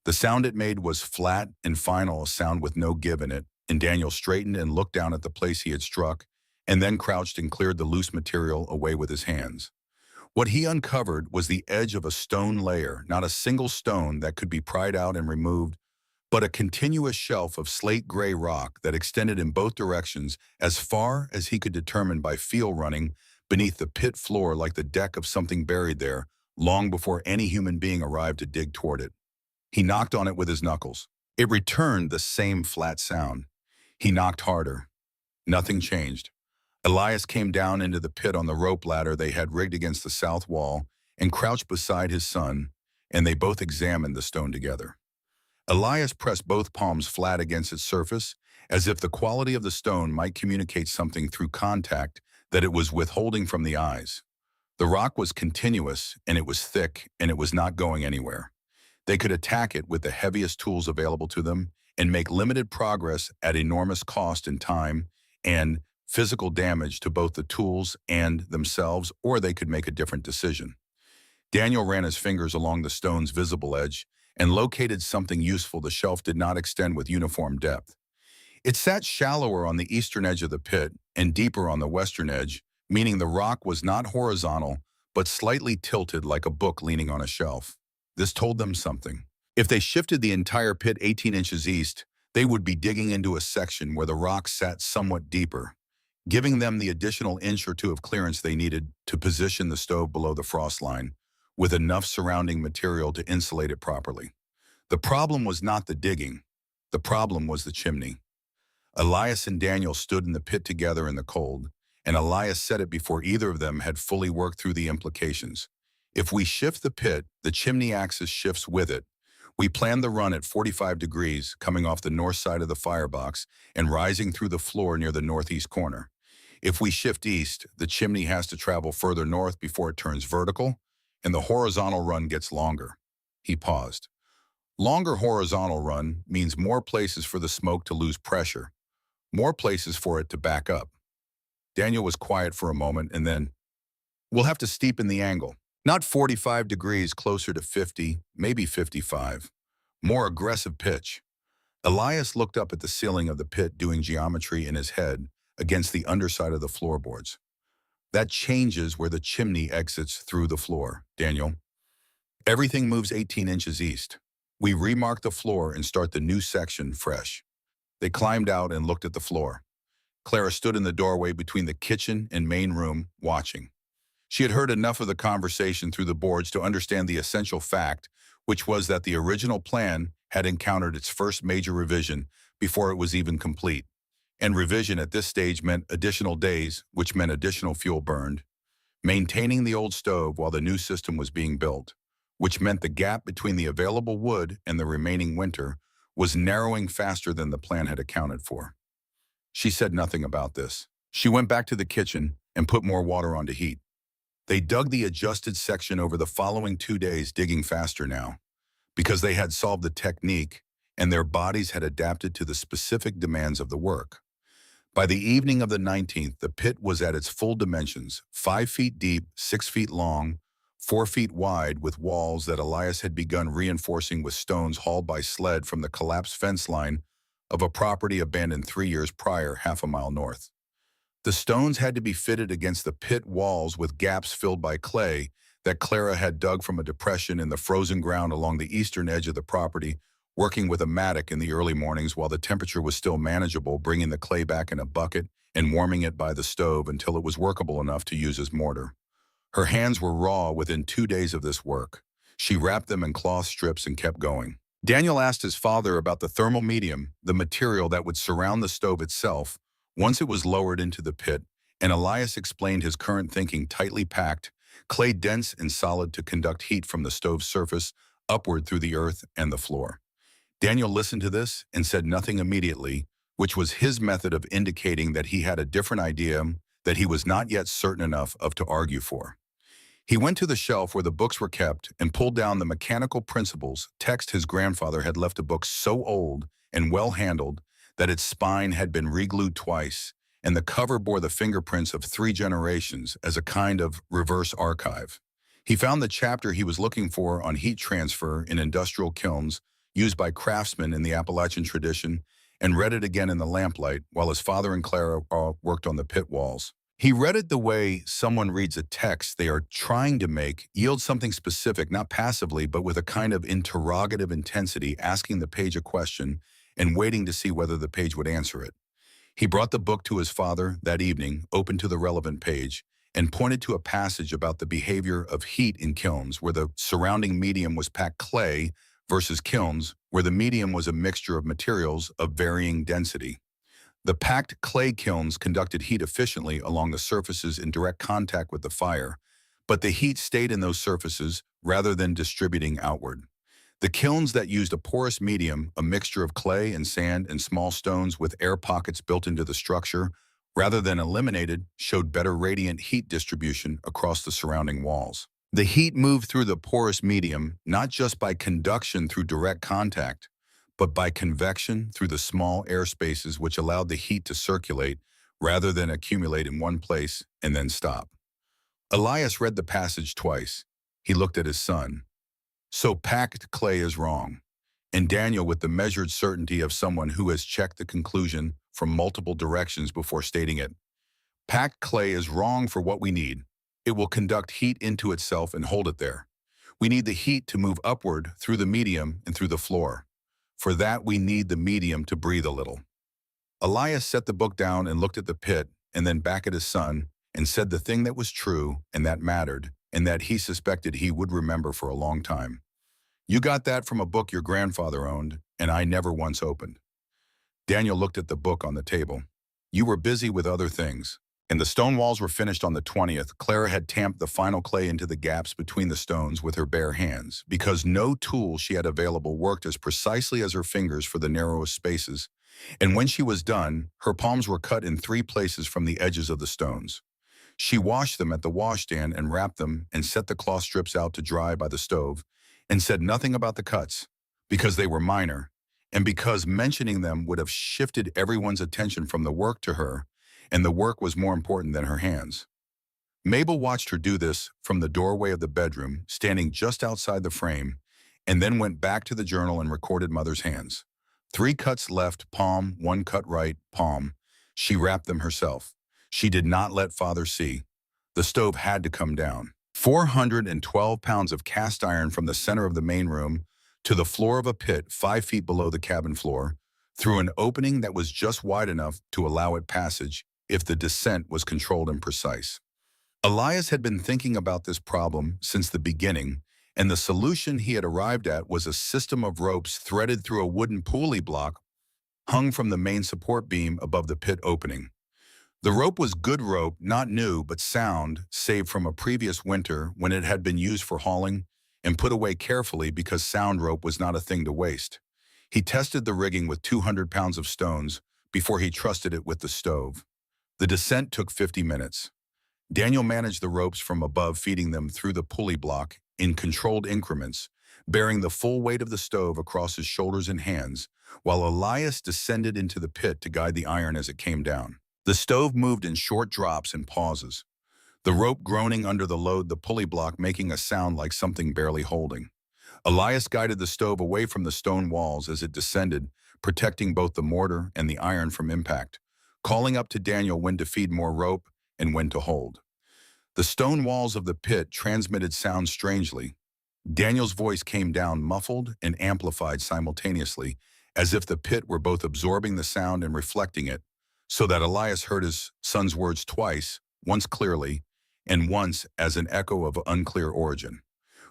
The sound it made was flat and final, a sound with no give in it, and Daniel straightened and looked down at the place he had struck, and then crouched and cleared the loose material away with his hands. What he uncovered was the edge of a stone layer, not a single stone that could be pried out and removed, but a continuous shelf of slate-gray rock that extended in both directions as far as he could determine by feel running beneath the pit floor like the deck of something buried there long before any human being arrived to dig toward it. He knocked on it with his knuckles. It returned the same flat sound. He knocked harder. Nothing changed. Elias came down into the pit on the rope ladder they had rigged against the south wall and crouched beside his son, and they both examined the stone together. Elias pressed both palms flat against its surface, as if the quality of the stone might communicate something through contact that it was withholding from the eyes. The rock was continuous, and it was thick, and it was not going anywhere. They could attack it with the heaviest tools available to them and make limited progress at enormous cost in time and physical damage to both the tools and themselves, or they could make a different decision. Daniel ran his fingers along the stone's visible edge and located something useful. The shelf did not extend with uniform depth. It sat shallower on the eastern edge of the pit and deeper on the western edge, meaning the rock was not horizontal, but slightly tilted like a book leaning on a shelf. This told them something. If they shifted the entire pit 18 inches east, they would be digging into a section where the rock sat somewhat deeper, giving them the additional inch or two of clearance they needed to position the stove below the frost line, with enough surrounding material to insulate it properly. The problem was not the digging. The problem was the chimney. Elias and Daniel stood in the pit together in the cold, and Elias said it before either of them had fully worked through the implications. If we shift the pit, the chimney axis shifts with it. We planned the run at 45 degrees, coming off the north side of the firebox and rising through the floor near the northeast corner. If we shift east, the chimney has to travel further north before it turns vertical, and the horizontal run gets longer. He paused. Longer horizontal run means more places for the smoke to lose pressure, more places for it to back up. Daniel was quiet for a moment and then, "We'll have to steepen the angle. Not 45 degrees, closer to 50, maybe 55. More aggressive pitch." Elias looked up at the ceiling of the pit, doing geometry in his head against the underside of the floorboards. "That changes where the chimney exits through the floor, Daniel. Everything moves 18 inches east. We remark the floor and start the new section fresh." They climbed out and looked at the floor. Clara stood in the doorway between the kitchen and main room, watching. She had heard enough of the conversation through the boards to understand the essential fact, which was that the original plan had encountered its first major revision before it was even complete. And revision at this stage meant additional days, which meant additional fuel burned. Maintaining the old stove while the new system was being built, which meant the gap between the available wood and the remaining winter was narrowing faster than the plan had accounted for. She said nothing about this. She went back to the kitchen and put more water on to heat. They dug the adjusted section over the following 2 days, digging faster now, because they had solved the technique and their bodies had adapted to the specific demands of the work. By the evening of the 19th, the pit was at its full dimensions, 5 feet deep, 6 feet long, 4 feet wide, with walls that Elias had begun reinforcing with stones hauled by sled from the collapsed fence line of a property abandoned 3 years prior, half a mile north. The stones had to be fitted against the pit walls with gaps filled by clay that Clara had dug from a depression in the frozen ground along the eastern edge of the property, working with a mattock in the early mornings while the temperature was still manageable, bringing the clay back in a bucket and warming it by the stove until it was workable enough to use as mortar. Her hands were raw within 2 days of this work. She wrapped them in cloth strips and kept going. Daniel asked his father about the thermal medium, the material that would surround the stove itself, once it was lowered into the pit, and Elias explained his current thinking: tightly packed, clay dense and solid to conduct heat from the stove's surface upward through the earth and the floor. Daniel listened to this and said nothing immediately, which was his method of indicating that he had a different idea that he was not yet certain enough of to argue for. He went to the shelf where the books were kept and pulled down the Mechanical Principles text. His grandfather had left a book so old and well-handled that its spine had been reglued twice, and the cover bore the fingerprints of 3 generations as a kind of reverse archive. He found the chapter he was looking for on heat transfer in industrial kilns used by craftsmen in the Appalachian tradition, and read it again in the lamplight while his father and Clara worked on the pit walls. He read it the way someone reads a text they are trying to make yield something specific, not passively, but with a kind of interrogative intensity, asking the page a question and waiting to see whether the page would answer it. He brought the book to his father that evening, opened to the relevant page, and pointed to a passage about the behavior of heat in kilns, where the surrounding medium was packed clay, versus kilns, where the medium was a mixture of materials of varying density. The packed clay kilns conducted heat efficiently along the surfaces in direct contact with the fire, but the heat stayed in those surfaces rather than distributing outward. The kilns that used a porous medium, a mixture of clay and sand and small stones with air pockets built into the structure, rather than eliminated, showed better radiant heat distribution across the surrounding walls. The heat moved through the porous medium not just by conduction through direct contact, but by convection through the small air spaces, which allowed the heat to circulate rather than accumulate in one place and then stop. Elias read the passage twice. He looked at his son. So packed clay is wrong. And Daniel, with the measured certainty of someone who has checked the conclusion from multiple directions before stating it. Packed clay is wrong for what we need. It will conduct heat into itself and hold it there. We need the heat to move upward through the medium and through the floor. For that, we need the medium to breathe a little. Elias set the book down and looked at the pit and then back at his son and said the thing that was true and that mattered and that he suspected he would remember for a long time. You got that from a book your grandfather owned, and I never once opened. Daniel looked at the book on the table. You were busy with other things. And the stone walls were finished on the 20th. Clara had tamped the final clay into the gaps between the stones with her bare hands, because no tool she had available worked as precisely as her fingers for the narrowest spaces. And when she was done, her palms were cut in 3 places from the edges of the stones. She washed them at the washstand and wrapped them and set the cloth strips out to dry by the stove, and said nothing about the cuts, because they were minor, and because mentioning them would have shifted everyone's attention from the work to her, and the work was more important than her hands. Mabel watched her do this from the doorway of the bedroom, standing just outside the frame, and then went back to the journal and recorded Mother's hands. 3 cuts left, palm, 1 cut right, palm. She wrapped them herself. She did not let Father see. The stove had to come down. 412 pounds of cast iron from the center of the main room to the floor of a pit 5 feet below the cabin floor, through an opening that was just wide enough to allow it passage if the descent was controlled and precise. Elias had been thinking about this problem since the beginning, and the solution he had arrived at was a system of ropes threaded through a wooden pulley block hung from the main support beam above the pit opening. The rope was good rope, not new, but sound, save from a previous winter when it had been used for hauling and put away carefully because sound rope was not a thing to waste. He tested the rigging with 200 pounds of stones before he trusted it with the stove. The descent took 50 minutes. Daniel managed the ropes from above, feeding them through the pulley block in controlled increments, bearing the full weight of the stove across his shoulders and hands, while Elias descended into the pit to guide the iron as it came down. The stove moved in short drops and pauses, the rope groaning under the load, the pulley block making a sound like something barely holding. Elias guided the stove away from the stone walls as it descended, protecting both the mortar and the iron from impact, calling up to Daniel when to feed more rope and when to hold. The stone walls of the pit transmitted sound strangely. Daniel's voice came down muffled and amplified simultaneously, as if the pit were both absorbing the sound and reflecting it, so that Elias heard his son's words twice, once clearly, and once as an echo of unclear origin.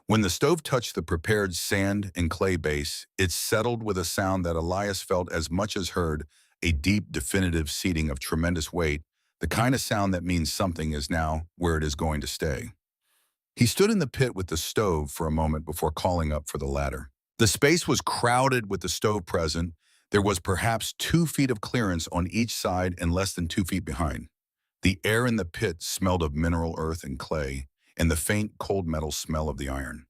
When the stove touched the prepared sand and clay base, it settled with a sound that Elias felt as much as heard, a deep, definitive seating of tremendous weight, the kind of sound that means something is now where it is going to stay. He stood in the pit with the stove for a moment before calling up for the ladder. The space was crowded with the stove present. There was perhaps 2 feet of clearance on each side and less than 2 feet behind. The air in the pit smelled of mineral earth and clay, and the faint cold metal smell of the iron.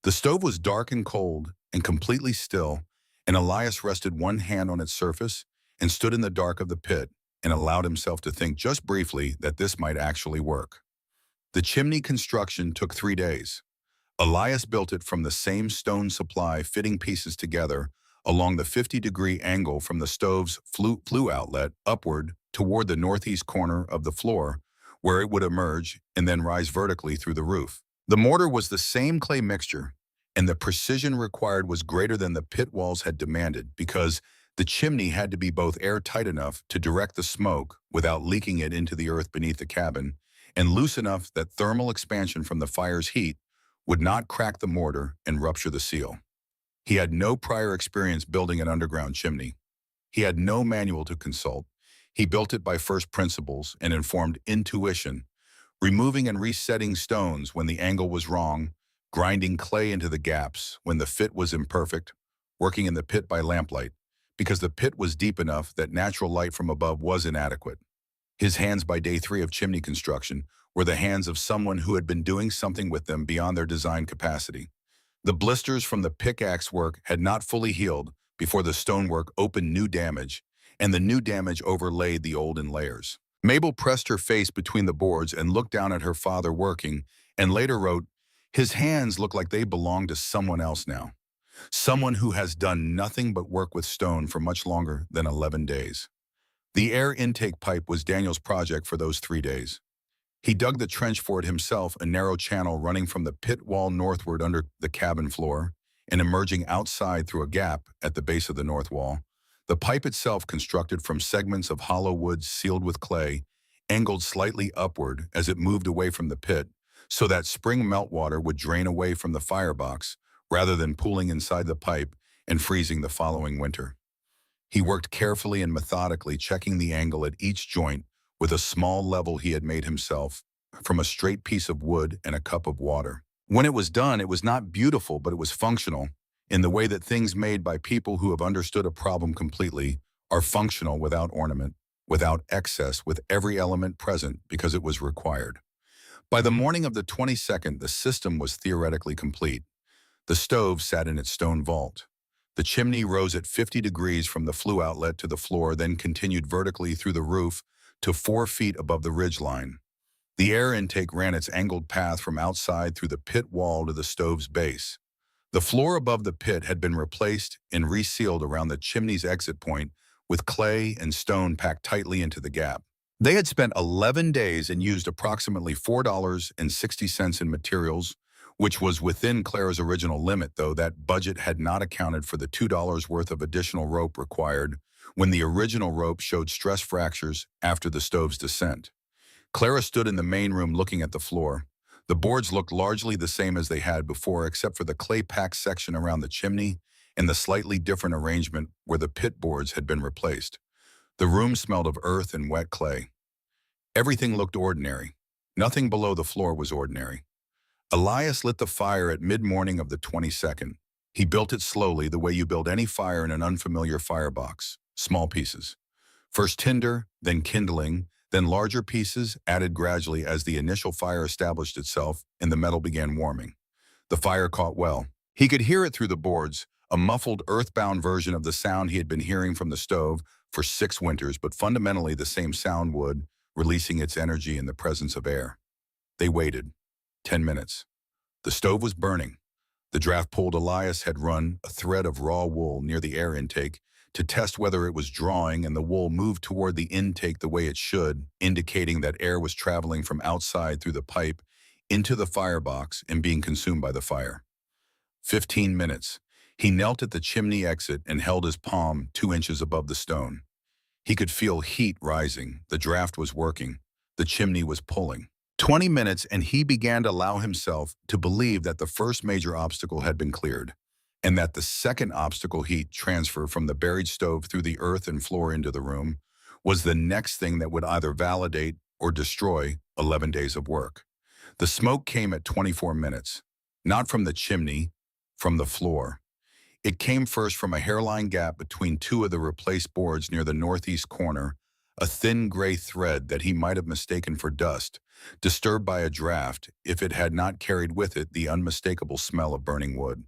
The stove was dark and cold and completely still, and Elias rested one hand on its surface and stood in the dark of the pit and allowed himself to think just briefly that this might actually work. The chimney construction took 3 days. Elias built it from the same stone supply, fitting pieces together along the 50-degree angle from the stove's flue outlet upward toward the northeast corner of the floor, where it would emerge and then rise vertically through the roof. The mortar was the same clay mixture, and the precision required was greater than the pit walls had demanded because the chimney had to be both airtight enough to direct the smoke without leaking it into the earth beneath the cabin, and loose enough that thermal expansion from the fire's heat would not crack the mortar and rupture the seal. He had no prior experience building an underground chimney. He had no manual to consult. He built it by first principles and informed intuition, removing and resetting stones when the angle was wrong, grinding clay into the gaps when the fit was imperfect, working in the pit by lamplight, because the pit was deep enough that natural light from above was inadequate. His hands by day 3 of chimney construction were the hands of someone who had been doing something with them beyond their design capacity. The blisters from the pickaxe work had not fully healed before the stonework opened new damage, and the new damage overlaid the old in layers. Mabel pressed her face between the boards and looked down at her father working, and later wrote, "His hands look like they belong to someone else now. Someone who has done nothing but work with stone for much longer than 11 days. The air intake pipe was Daniel's project for those 3 days. He dug the trench for it himself, a narrow channel running from the pit wall northward under the cabin floor and emerging outside through a gap at the base of the north wall. The pipe itself, constructed from segments of hollow wood sealed with clay, angled slightly upward as it moved away from the pit, so that spring meltwater would drain away from the firebox rather than pooling inside the pipe and freezing the following winter. He worked carefully and methodically, checking the angle at each joint with a small level he had made himself from a straight piece of wood and a cup of water. When it was done, it was not beautiful, but it was functional, in the way that things made by people who have understood a problem completely are functional without ornament, without excess, with every element present because it was required. By the morning of the 22nd, the system was theoretically complete. The stove sat in its stone vault. The chimney rose at 50 degrees from the flue outlet to the floor, then continued vertically through the roof to 4 feet above the ridge line. The air intake ran its angled path from outside through the pit wall to the stove's base. The floor above the pit had been replaced and resealed around the chimney's exit point with clay and stone packed tightly into the gap. They had spent 11 days and used approximately $4.60 in materials, which was within Clara's original limit, though that budget had not accounted for the $2 worth of additional rope required when the original rope showed stress fractures after the stove's descent. Clara stood in the main room looking at the floor. The boards looked largely the same as they had before, except for the clay-packed section around the chimney and the slightly different arrangement where the pit boards had been replaced. The room smelled of earth and wet clay. Everything looked ordinary. Nothing below the floor was ordinary. Elias lit the fire at mid-morning of the 22nd. He built it slowly, the way you build any fire in an unfamiliar firebox, small pieces. First tinder, then kindling, then larger pieces added gradually as the initial fire established itself and the metal began warming. The fire caught well. He could hear it through the boards, a muffled, earthbound version of the sound he had been hearing from the stove for 6 winters, but fundamentally the same sound wood, releasing its energy in the presence of air. They waited. 10 minutes. The stove was burning. The draft-pulled Elias had run a thread of raw wool near the air intake to test whether it was drawing, and the wool moved toward the intake the way it should, indicating that air was traveling from outside through the pipe into the firebox and being consumed by the fire. 15 minutes. He knelt at the chimney exit and held his palm 2 inches above the stone. He could feel heat rising. The draft was working. The chimney was pulling. 20 minutes, and he began to allow himself to believe that the first major obstacle had been cleared, and that the second obstacle, heat transfer from the buried stove through the earth and floor into the room, was the next thing that would either validate or destroy 11 days of work. The smoke came at 24 minutes, not from the chimney, from the floor. It came first from a hairline gap between 2 of the replaced boards near the northeast corner, a thin gray thread that he might have mistaken for dust, disturbed by a draft if it had not carried with it the unmistakable smell of burning wood.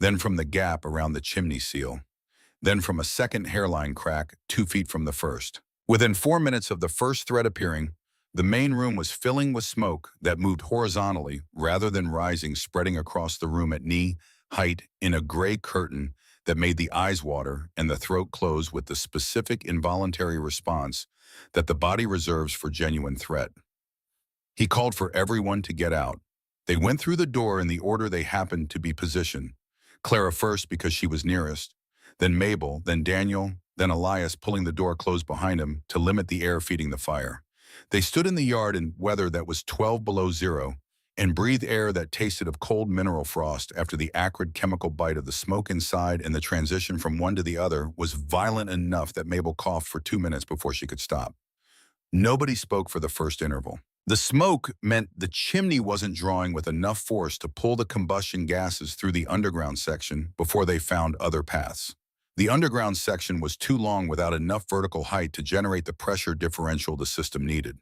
Then from the gap around the chimney seal. Then from a second hairline crack 2 feet from the first. Within 4 minutes of the first thread appearing, the main room was filling with smoke that moved horizontally rather than rising, spreading across the room at knee height in a gray curtain that made the eyes water and the throat close with the specific involuntary response that the body reserves for genuine threat. He called for everyone to get out. They went through the door in the order they happened to be positioned. Clara first because she was nearest, then Mabel, then Daniel, then Elias, pulling the door closed behind him to limit the air feeding the fire. They stood in the yard in weather that was 12 below zero and breathed air that tasted of cold mineral frost after the acrid chemical bite of the smoke inside, and the transition from one to the other was violent enough that Mabel coughed for 2 minutes before she could stop. Nobody spoke for the first interval. The smoke meant the chimney wasn't drawing with enough force to pull the combustion gases through the underground section before they found other paths. The underground section was too long without enough vertical height to generate the pressure differential the system needed.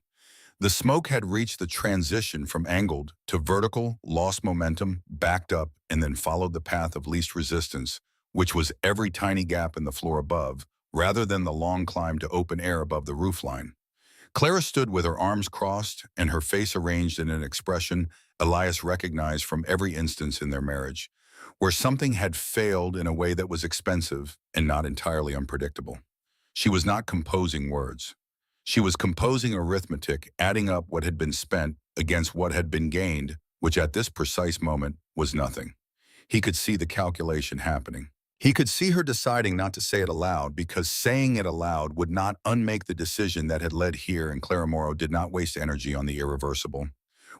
The smoke had reached the transition from angled to vertical, lost momentum, backed up, and then followed the path of least resistance, which was every tiny gap in the floor above, rather than the long climb to open air above the roofline. Clara stood with her arms crossed and her face arranged in an expression Elias recognized from every instance in their marriage, where something had failed in a way that was expensive and not entirely unpredictable. She was not composing words. She was composing arithmetic, adding up what had been spent against what had been gained, which at this precise moment was nothing. He could see the calculation happening. He could see her deciding not to say it aloud because saying it aloud would not unmake the decision that had led here, and Clara Morrow did not waste energy on the irreversible.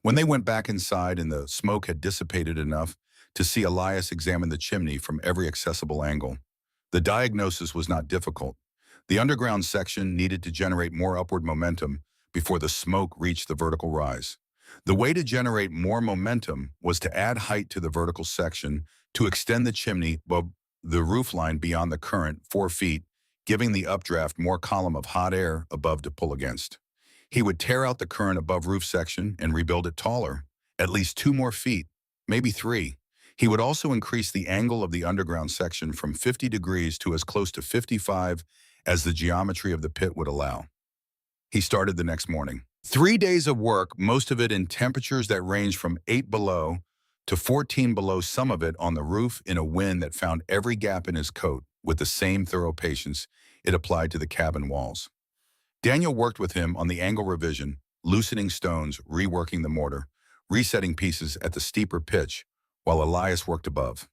When they went back inside and the smoke had dissipated enough to see Elias examine the chimney from every accessible angle, the diagnosis was not difficult. The underground section needed to generate more upward momentum before the smoke reached the vertical rise. The way to generate more momentum was to add height to the vertical section to extend the chimney above the roofline beyond the current 4 feet, giving the updraft more column of hot air above to pull against. He would tear out the current above roof section and rebuild it taller, at least 2 more feet, maybe 3. He would also increase the angle of the underground section from 50 degrees to as close to 55 as the geometry of the pit would allow. He started the next morning. 3 days of work, most of it in temperatures that ranged from 8 below to 14 below, some of it on the roof in a wind that found every gap in his coat with the same thorough patience it applied to the cabin walls. Daniel worked with him on the angle revision, loosening stones, reworking the mortar, resetting pieces at the steeper pitch, while Elias worked above.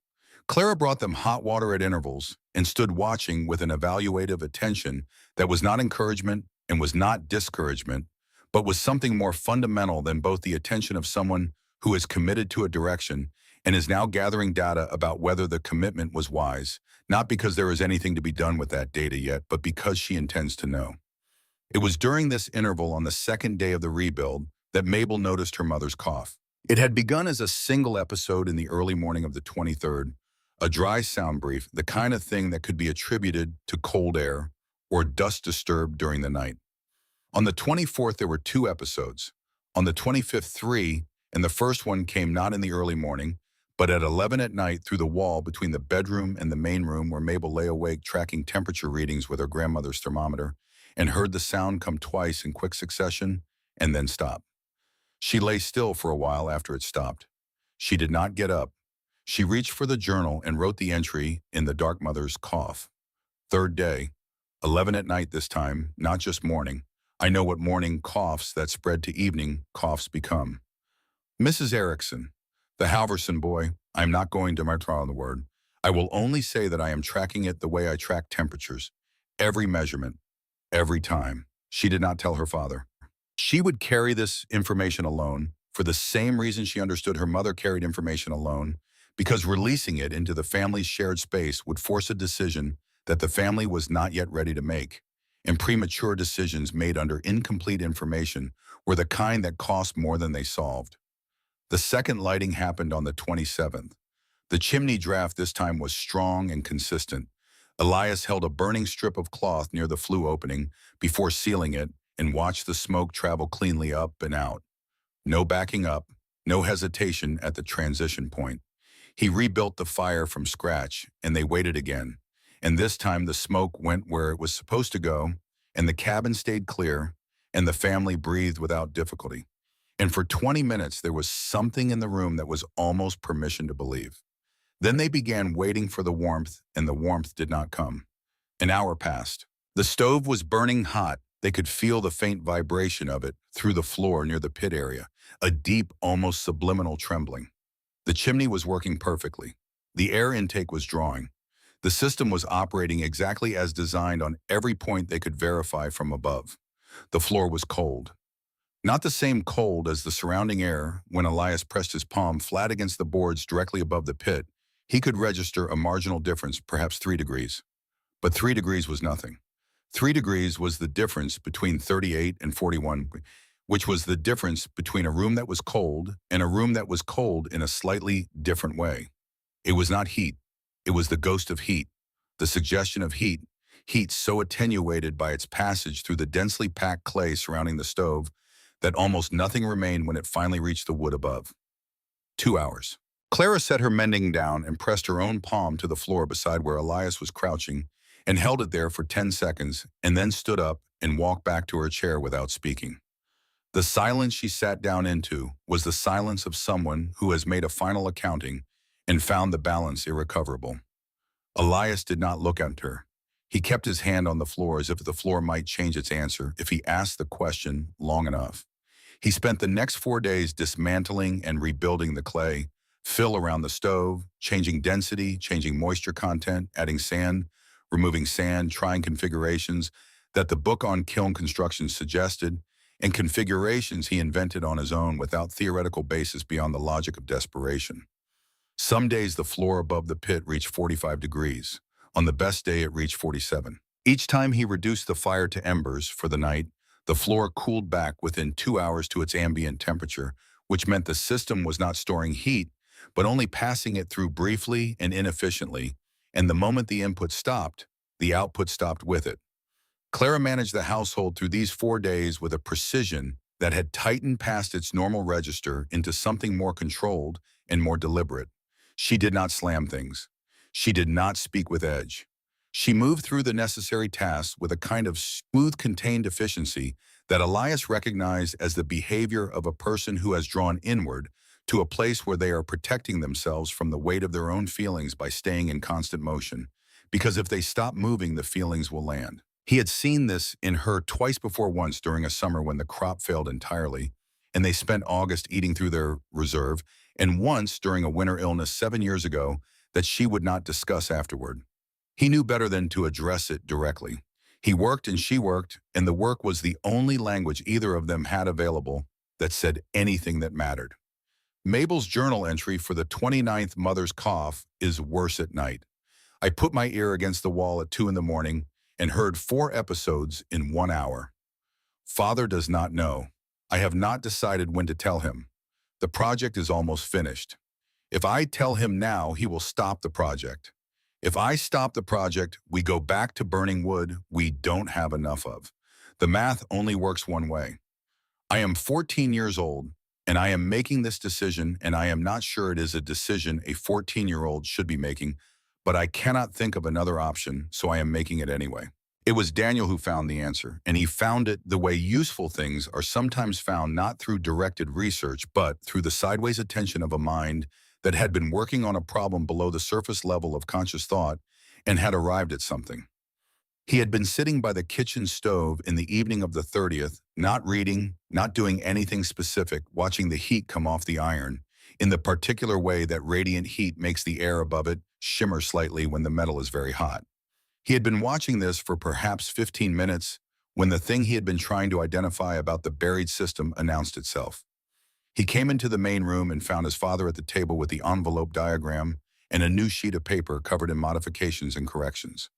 Clara brought them hot water at intervals and stood watching with an evaluative attention that was not encouragement and was not discouragement, but was something more fundamental than both the attention of someone who is committed to a direction and is now gathering data about whether the commitment was wise, not because there is anything to be done with that data yet, but because she intends to know. It was during this interval on the second day of the rebuild that Mabel noticed her mother's cough. It had begun as a single episode in the early morning of the 23rd, a dry sound brief, the kind of thing that could be attributed to cold air or dust disturbed during the night. On the 24th, there were two episodes. On the 25th, three, and the first one came not in the early morning, but at 11 at night through the wall between the bedroom and the main room where Mabel lay awake tracking temperature readings with her grandmother's thermometer and heard the sound come twice in quick succession and then stop. She lay still for a while after it stopped. She did not get up. She reached for the journal and wrote the entry in the dark mother's cough. Third day, 11 at night this time, not just morning. I know what morning coughs that spread to evening coughs become. Mrs. Erickson, the Halverson boy, I am not going to martyr on the word. I will only say that I am tracking it the way I track temperatures. Every measurement, every time. She did not tell her father. She would carry this information alone for the same reason she understood her mother carried information alone, because releasing it into the family's shared space would force a decision that the family was not yet ready to make, and premature decisions made under incomplete information were the kind that cost more than they solved. The second lighting happened on the 27th. The chimney draft this time was strong and consistent. Elias held a burning strip of cloth near the flue opening before sealing it and watched the smoke travel cleanly up and out. No backing up, no hesitation at the transition point. He rebuilt the fire from scratch, and they waited again. And this time the smoke went where it was supposed to go, and the cabin stayed clear, and the family breathed without difficulty. And for 20 minutes, there was something in the room that was almost permission to believe. Then they began waiting for the warmth, and the warmth did not come. An hour passed. The stove was burning hot. They could feel the faint vibration of it through the floor near the pit area, a deep, almost subliminal trembling. The chimney was working perfectly. The air intake was drawing. The system was operating exactly as designed on every point they could verify from above. The floor was cold. Not the same cold as the surrounding air. When Elias pressed his palm flat against the boards directly above the pit, he could register a marginal difference, perhaps 3 degrees. But 3 degrees was nothing. 3 degrees was the difference between 38 and 41, which was the difference between a room that was cold and a room that was cold in a slightly different way. It was not heat. It was the ghost of heat, the suggestion of heat, heat so attenuated by its passage through the densely packed clay surrounding the stove that almost nothing remained when it finally reached the wood above. 2 hours. Clara set her mending down and pressed her own palm to the floor beside where Elias was crouching and held it there for 10 seconds and then stood up and walked back to her chair without speaking. The silence she sat down into was the silence of someone who has made a final accounting and found the balance irrecoverable. Elias did not look at her. He kept his hand on the floor as if the floor might change its answer if he asked the question long enough. He spent the next 4 days dismantling and rebuilding the clay, fill around the stove, changing density, changing moisture content, adding sand, removing sand, trying configurations that the book on kiln construction suggested, and configurations he invented on his own without theoretical basis beyond the logic of desperation. Some days the floor above the pit reached 45 degrees. On the best day, it reached 47. Each time he reduced the fire to embers for the night, the floor cooled back within 2 hours to its ambient temperature, which meant the system was not storing heat, but only passing it through briefly and inefficiently, and the moment the input stopped, the output stopped with it. Clara managed the household through these 4 days with a precision that had tightened past its normal register into something more controlled and more deliberate. She did not slam things. She did not speak with edge. She moved through the necessary tasks with a kind of smooth, contained efficiency that Elias recognized as the behavior of a person who has drawn inward to a place where they are protecting themselves from the weight of their own feelings by staying in constant motion, because if they stop moving, the feelings will land. He had seen this in her twice before, once during a summer when the crop failed entirely, and they spent August eating through their reserve, and once during a winter illness 7 years ago that she would not discuss afterward. He knew better than to address it directly. He worked and she worked, and the work was the only language either of them had available that said anything that mattered. Mabel's journal entry for the 29th mother's cough is worse at night. I put my ear against the wall at 2 in the morning and heard 4 episodes in 1 hour. Father does not know. I have not decided when to tell him. The project is almost finished. If I tell him now, he will stop the project. If I stop the project, we go back to burning wood we don't have enough of. The math only works one way. I am 14 years old, and I am making this decision, and I am not sure it is a decision a 14-year-old should be making, but I cannot think of another option, so I am making it anyway. It was Daniel who found the answer, and he found it the way useful things are sometimes found, not through directed research, but through the sideways attention of a mind that had been working on a problem below the surface level of conscious thought and had arrived at something. He had been sitting by the kitchen stove in the evening of the 30th, not reading, not doing anything specific, watching the heat come off the iron, in the particular way that radiant heat makes the air above it shimmer slightly when the metal is very hot. He had been watching this for perhaps 15 minutes when the thing he had been trying to identify about the buried system announced itself. He came into the main room and found his father at the table with the envelope diagram and a new sheet of paper covered in modifications and corrections.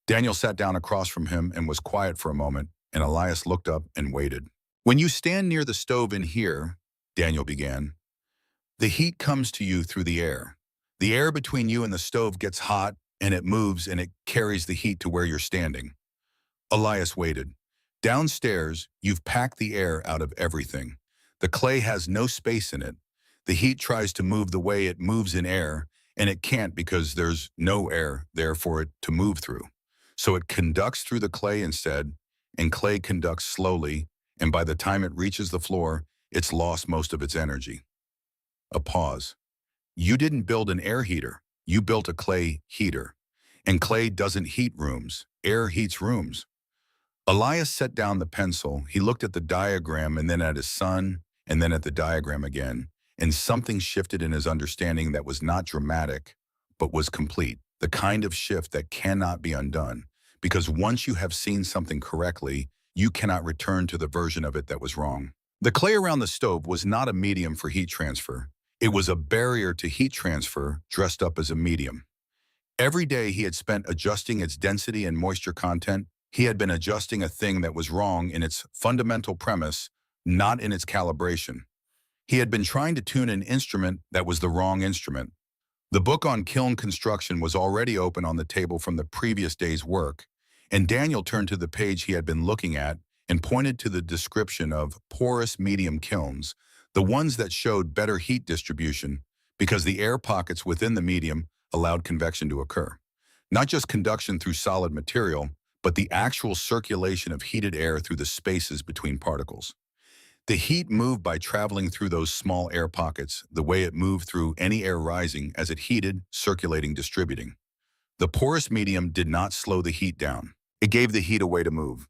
Daniel sat down across from him and was quiet for a moment, and Elias looked up and waited. "When you stand near the stove in here," Daniel began, "the heat comes to you through the air. The air between you and the stove gets hot, and it moves, and it carries the heat to where you're standing." Elias waited. "Downstairs, you've packed the air out of everything. The clay has no space in it. The heat tries to move the way it moves in air, and it can't because there's no air there for it to move through. So it conducts through the clay instead, and clay conducts slowly, and by the time it reaches the floor, it's lost most of its energy." A pause. "You didn't build an air heater. You built a clay heater. And clay doesn't heat rooms. Air heats rooms." Elias set down the pencil. He looked at the diagram and then at his son, and then at the diagram again, and something shifted in his understanding that was not dramatic, but was complete. The kind of shift that cannot be undone, because once you have seen something correctly, you cannot return to the version of it that was wrong. The clay around the stove was not a medium for heat transfer. It was a barrier to heat transfer dressed up as a medium. Every day he had spent adjusting its density and moisture content. He had been adjusting a thing that was wrong in its fundamental premise, not in its calibration. He had been trying to tune an instrument that was the wrong instrument. The book on kiln construction was already open on the table from the previous day's work, and Daniel turned to the page he had been looking at and pointed to the description of porous medium kilns, the ones that showed better heat distribution because the air pockets within the medium allowed convection to occur. Not just conduction through solid material, but the actual circulation of heated air through the spaces between particles. The heat moved by traveling through those small air pockets, the way it moved through any air rising as it heated, circulating, distributing. The porous medium did not slow the heat down. It gave the heat a way to move.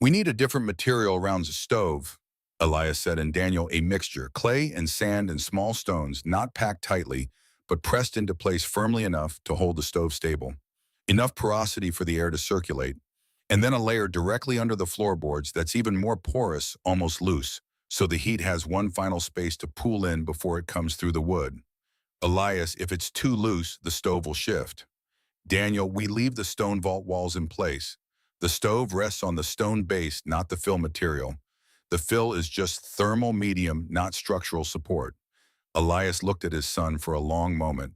"We need a different material around the stove," Elias said, and Daniel, "a mixture, clay and sand and small stones, not packed tightly, but pressed into place firmly enough to hold the stove stable. Enough porosity for the air to circulate, and then a layer directly under the floorboards that's even more porous, almost loose, so the heat has one final space to pool in before it comes through the wood. Elias, if it's too loose, the stove will shift." "Daniel, we leave the stone vault walls in place. The stove rests on the stone base, not the fill material. The fill is just thermal medium, not structural support." Elias looked at his son for a long moment.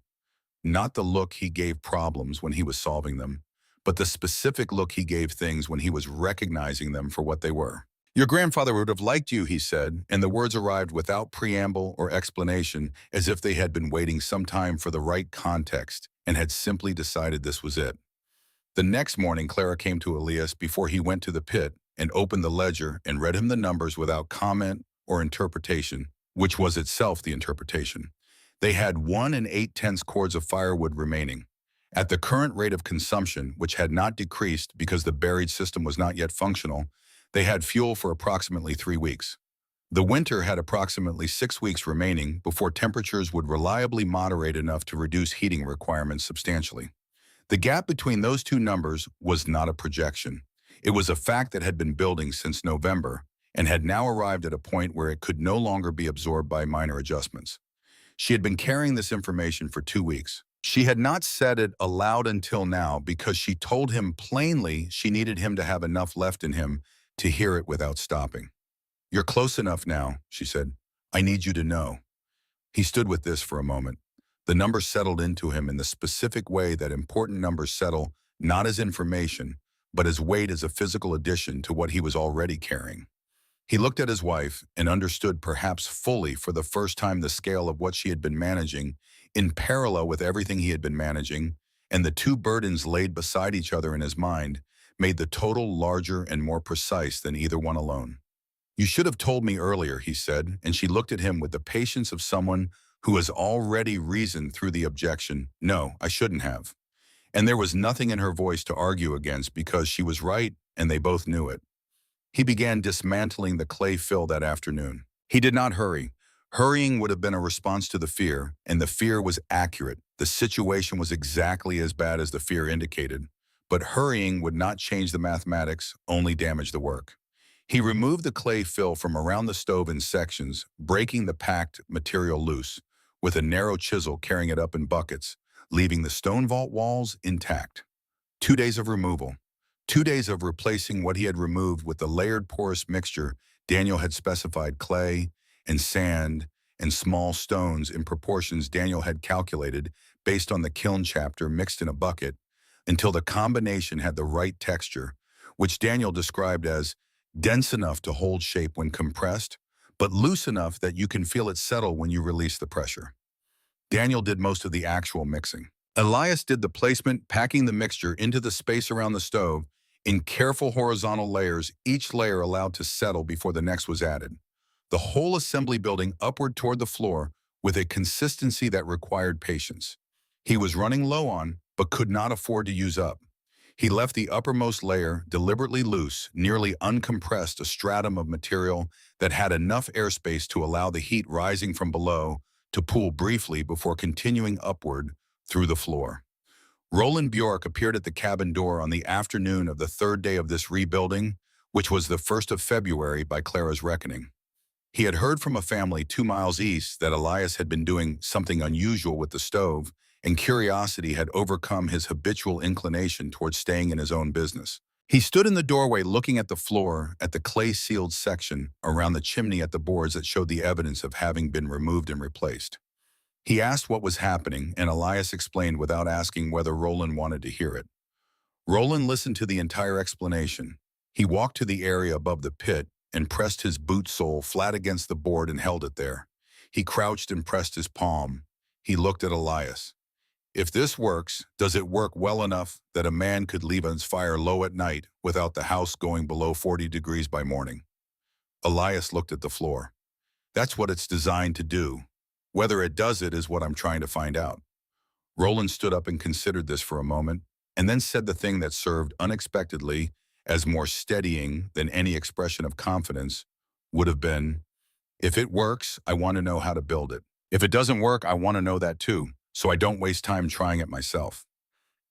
Not the look he gave problems when he was solving them, but the specific look he gave things when he was recognizing them for what they were. "Your grandfather would have liked you," he said, and the words arrived without preamble or explanation, as if they had been waiting some time for the right context and had simply decided this was it. The next morning, Clara came to Elias before he went to the pit and opened the ledger and read him the numbers without comment or interpretation, which was itself the interpretation. They had 1 8/10 cords of firewood remaining. At the current rate of consumption, which had not decreased because the buried system was not yet functional, they had fuel for approximately 3 weeks. The winter had approximately 6 weeks remaining before temperatures would reliably moderate enough to reduce heating requirements substantially. The gap between those two numbers was not a projection. It was a fact that had been building since November and had now arrived at a point where it could no longer be absorbed by minor adjustments. She had been carrying this information for 2 weeks. She had not said it aloud until now because she told him plainly she needed him to have enough left in him to hear it without stopping. "You're close enough now," she said. "I need you to know. He stood with this for a moment. The numbers settled into him in the specific way that important numbers settle, not as information, but as weight as a physical addition to what he was already carrying. He looked at his wife and understood perhaps fully for the first time the scale of what she had been managing, in parallel with everything he had been managing, and the two burdens laid beside each other in his mind made the total larger and more precise than either one alone. "You should have told me earlier," he said, and she looked at him with the patience of someone who has already reasoned through the objection, "No, I shouldn't have." And there was nothing in her voice to argue against because she was right and they both knew it. He began dismantling the clay fill that afternoon. He did not hurry. Hurrying would have been a response to the fear, and the fear was accurate. The situation was exactly as bad as the fear indicated. But hurrying would not change the mathematics, only damage the work. He removed the clay fill from around the stove in sections, breaking the packed material loose, with a narrow chisel carrying it up in buckets, leaving the stone vault walls intact. 2 days of removal. 2 days of replacing what he had removed with the layered porous mixture Daniel had specified: clay and sand and small stones in proportions Daniel had calculated based on the kiln chapter mixed in a bucket, until the combination had the right texture, which Daniel described as dense enough to hold shape when compressed, but loose enough that you can feel it settle when you release the pressure. Daniel did most of the actual mixing. Elias did the placement, packing the mixture into the space around the stove in careful horizontal layers, each layer allowed to settle before the next was added. The whole assembly building upward toward the floor with a consistency that required patience. He was running low on, but could not afford to use up. He left the uppermost layer deliberately loose, nearly uncompressed, a stratum of material that had enough airspace to allow the heat rising from below to pool briefly before continuing upward through the floor. Roland Bjork appeared at the cabin door on the afternoon of the third day of this rebuilding, which was the 1st of February by Clara's reckoning. He had heard from a family 2 miles east that Elias had been doing something unusual with the stove, and curiosity had overcome his habitual inclination towards staying in his own business. He stood in the doorway looking at the floor, at the clay-sealed section around the chimney, at the boards that showed the evidence of having been removed and replaced. He asked what was happening, and Elias explained without asking whether Roland wanted to hear it. Roland listened to the entire explanation. He walked to the area above the pit and pressed his boot sole flat against the board and held it there. He crouched and pressed his palm. He looked at Elias. "If this works, does it work well enough that a man could leave his fire low at night without the house going below 40 degrees by morning?" Elias looked at the floor. "That's what it's designed to do. Whether it does it is what I'm trying to find out." Roland stood up and considered this for a moment, and then said the thing that served unexpectedly as more steadying than any expression of confidence would have been, "If it works, I want to know how to build it. If it doesn't work, I want to know that too, so I don't waste time trying it myself."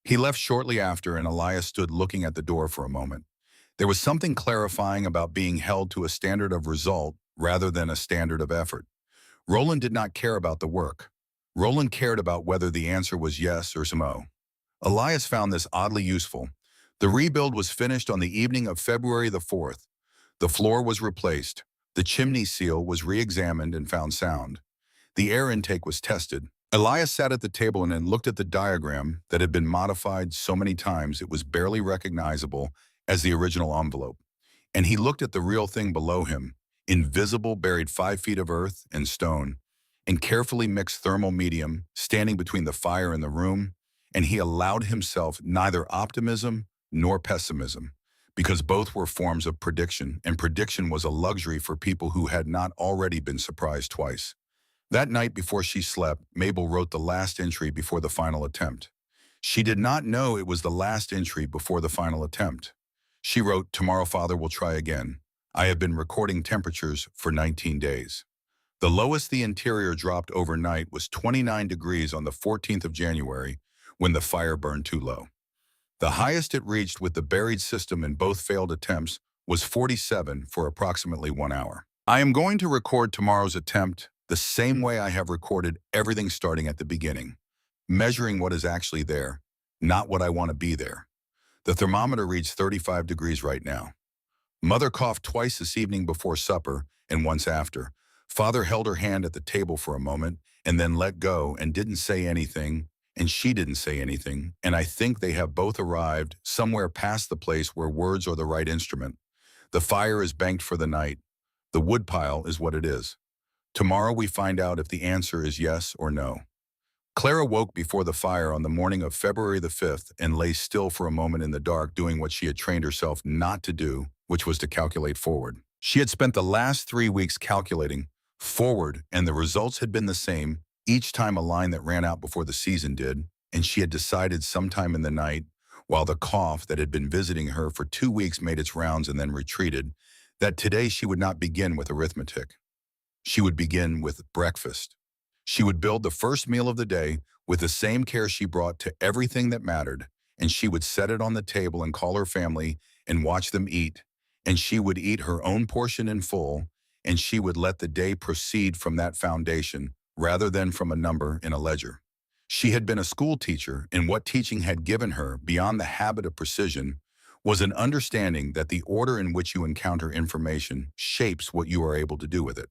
He left shortly after, and Elias stood looking at the door for a moment. There was something clarifying about being held to a standard of result rather than a standard of effort. Roland did not care about the work. Roland cared about whether the answer was yes or no. Elias found this oddly useful. The rebuild was finished on the evening of February the 4th. The floor was replaced. The chimney seal was re-examined and found sound. The air intake was tested. Elias sat at the table and then looked at the diagram that had been modified so many times it was barely recognizable as the original envelope. And he looked at the real thing below him, invisible, buried 5 feet of earth and stone, and carefully mixed thermal medium standing between the fire and the room, and he allowed himself neither optimism nor pessimism, because both were forms of prediction, and prediction was a luxury for people who had not already been surprised twice. That night before she slept, Mabel wrote the last entry before the final attempt. She did not know it was the last entry before the final attempt. She wrote, "Tomorrow, Father, will try again. I have been recording temperatures for 19 days. The lowest the interior dropped overnight was 29 degrees on the 14th of January, when the fire burned too low. The highest it reached with the buried system in both failed attempts was 47 for approximately 1 hour. I am going to record tomorrow's attempt the same way I have recorded everything starting at the beginning, measuring what is actually there, not what I want to be there. The thermometer reads 35 degrees right now. Mother coughed twice this evening before supper and once after. Father held her hand at the table for a moment and then let go and didn't say anything, and she didn't say anything, and I think they have both arrived somewhere past the place where words are the right instrument. The fire is banked for the night. The woodpile is what it is. Tomorrow we find out if the answer is yes or no. Clara woke before the fire on the morning of February the 5th and lay still for a moment in the dark doing what she had trained herself not to do, which was to calculate forward. She had spent the last 3 weeks calculating forward, and the results had been the same each time a line that ran out before the season did, and she had decided sometime in the night, while the cough that had been visiting her for 2 weeks made its rounds and then retreated, that today she would not begin with arithmetic. She would begin with breakfast. She would build the first meal of the day with the same care she brought to everything that mattered, and she would set it on the table and call her family and watch them eat, and she would eat her own portion in full, and she would let the day proceed from that foundation rather than from a number in a ledger. She had been a school teacher, and what teaching had given her, beyond the habit of precision, was an understanding that the order in which you encounter information shapes what you are able to do with it.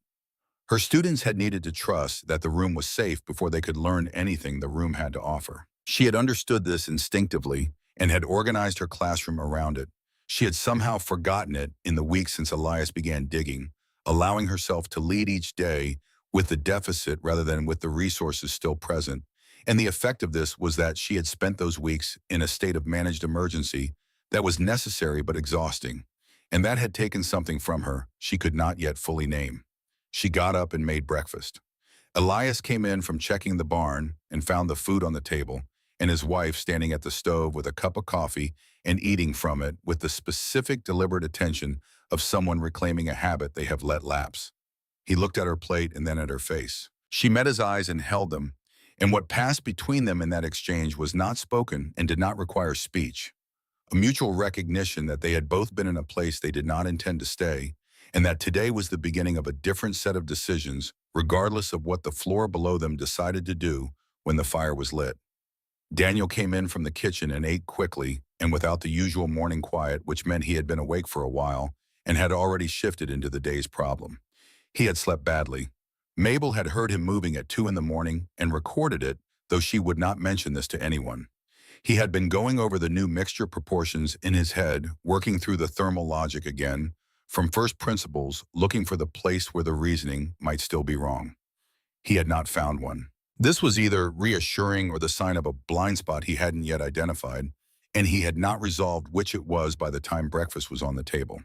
Her students had needed to trust that the room was safe before they could learn anything the room had to offer. She had understood this instinctively and had organized her classroom around it. She had somehow forgotten it in the weeks since Elias began digging, allowing herself to lead each day with the deficit rather than with the resources still present. And the effect of this was that she had spent those weeks in a state of managed emergency that was necessary but exhausting, and that had taken something from her she could not yet fully name. She got up and made breakfast. Elias came in from checking the barn and found the food on the table, and his wife standing at the stove with a cup of coffee and eating from it with the specific deliberate attention of someone reclaiming a habit they have let lapse. He looked at her plate and then at her face. She met his eyes and held them, and what passed between them in that exchange was not spoken and did not require speech. A mutual recognition that they had both been in a place they did not intend to stay, and that today was the beginning of a different set of decisions, regardless of what the floor below them decided to do when the fire was lit. Daniel came in from the kitchen and ate quickly and without the usual morning quiet, which meant he had been awake for a while and had already shifted into the day's problem. He had slept badly. Mabel had heard him moving at 2 in the morning and recorded it, though she would not mention this to anyone. He had been going over the new mixture proportions in his head, working through the thermal logic again, from first principles, looking for the place where the reasoning might still be wrong. He had not found one. This was either reassuring or the sign of a blind spot he hadn't yet identified, and he had not resolved which it was by the time breakfast was on the table.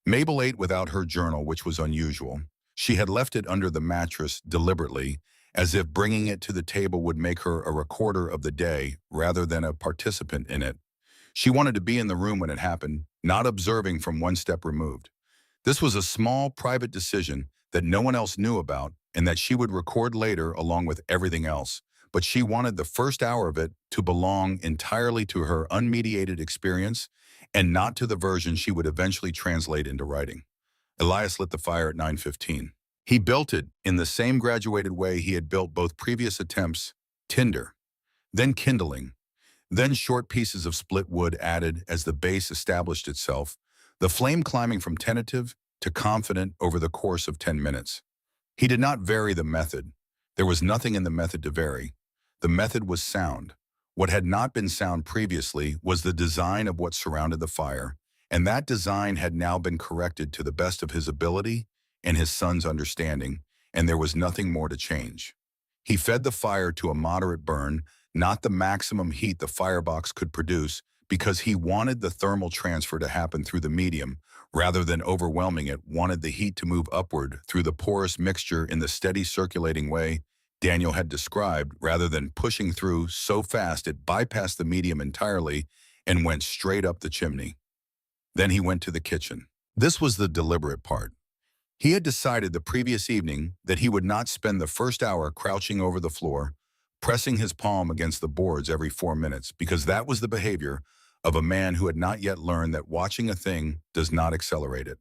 Mabel ate without her journal, which was unusual. She had left it under the mattress deliberately, as if bringing it to the table would make her a recorder of the day rather than a participant in it. She wanted to be in the room when it happened, not observing from one step removed. This was a small, private decision that no one else knew about and that she would record later along with everything else, but she wanted the first hour of it to belong entirely to her unmediated experience and not to the version she would eventually translate into writing. Elias lit the fire at 9:15. He built it in the same graduated way he had built both previous attempts, tinder, then kindling, then short pieces of split wood added as the base established itself, the flame climbing from tentative to confident over the course of 10 minutes. He did not vary the method. There was nothing in the method to vary. The method was sound. What had not been sound previously was the design of what surrounded the fire, and that design had now been corrected to the best of his ability and his son's understanding, and there was nothing more to change. He fed the fire to a moderate burn, not the maximum heat the firebox could produce, because he wanted the thermal transfer to happen through the medium, rather than overwhelming it, wanted the heat to move upward through the porous mixture in the steady circulating way Daniel had described, rather than pushing through so fast it bypassed the medium entirely and went straight up the chimney. Then he went to the kitchen. This was the deliberate part. He had decided the previous evening that he would not spend the first hour crouching over the floor, pressing his palm against the boards every 4 minutes, because that was the behavior of a man who had not yet learned that watching a thing does not accelerate it.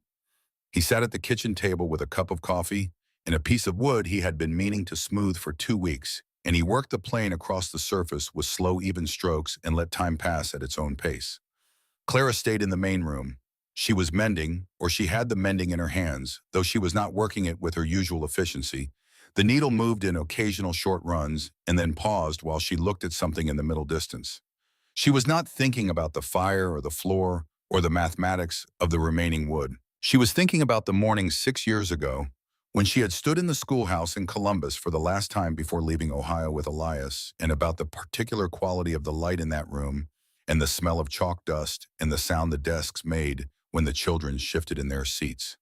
He sat at the kitchen table with a cup of coffee and a piece of wood he had been meaning to smooth for 2 weeks, and he worked the plane across the surface with slow, even strokes and let time pass at its own pace. Clara stayed in the main room. She was mending, or she had the mending in her hands, though she was not working it with her usual efficiency. The needle moved in occasional short runs and then paused while she looked at something in the middle distance. She was not thinking about the fire or the floor or the mathematics of the remaining wood. She was thinking about the morning 6 years ago when she had stood in the schoolhouse in Columbus for the last time before leaving Ohio with Elias, and about the particular quality of the light in that room and the smell of chalk dust and the sound the desks made when the children shifted in their seats.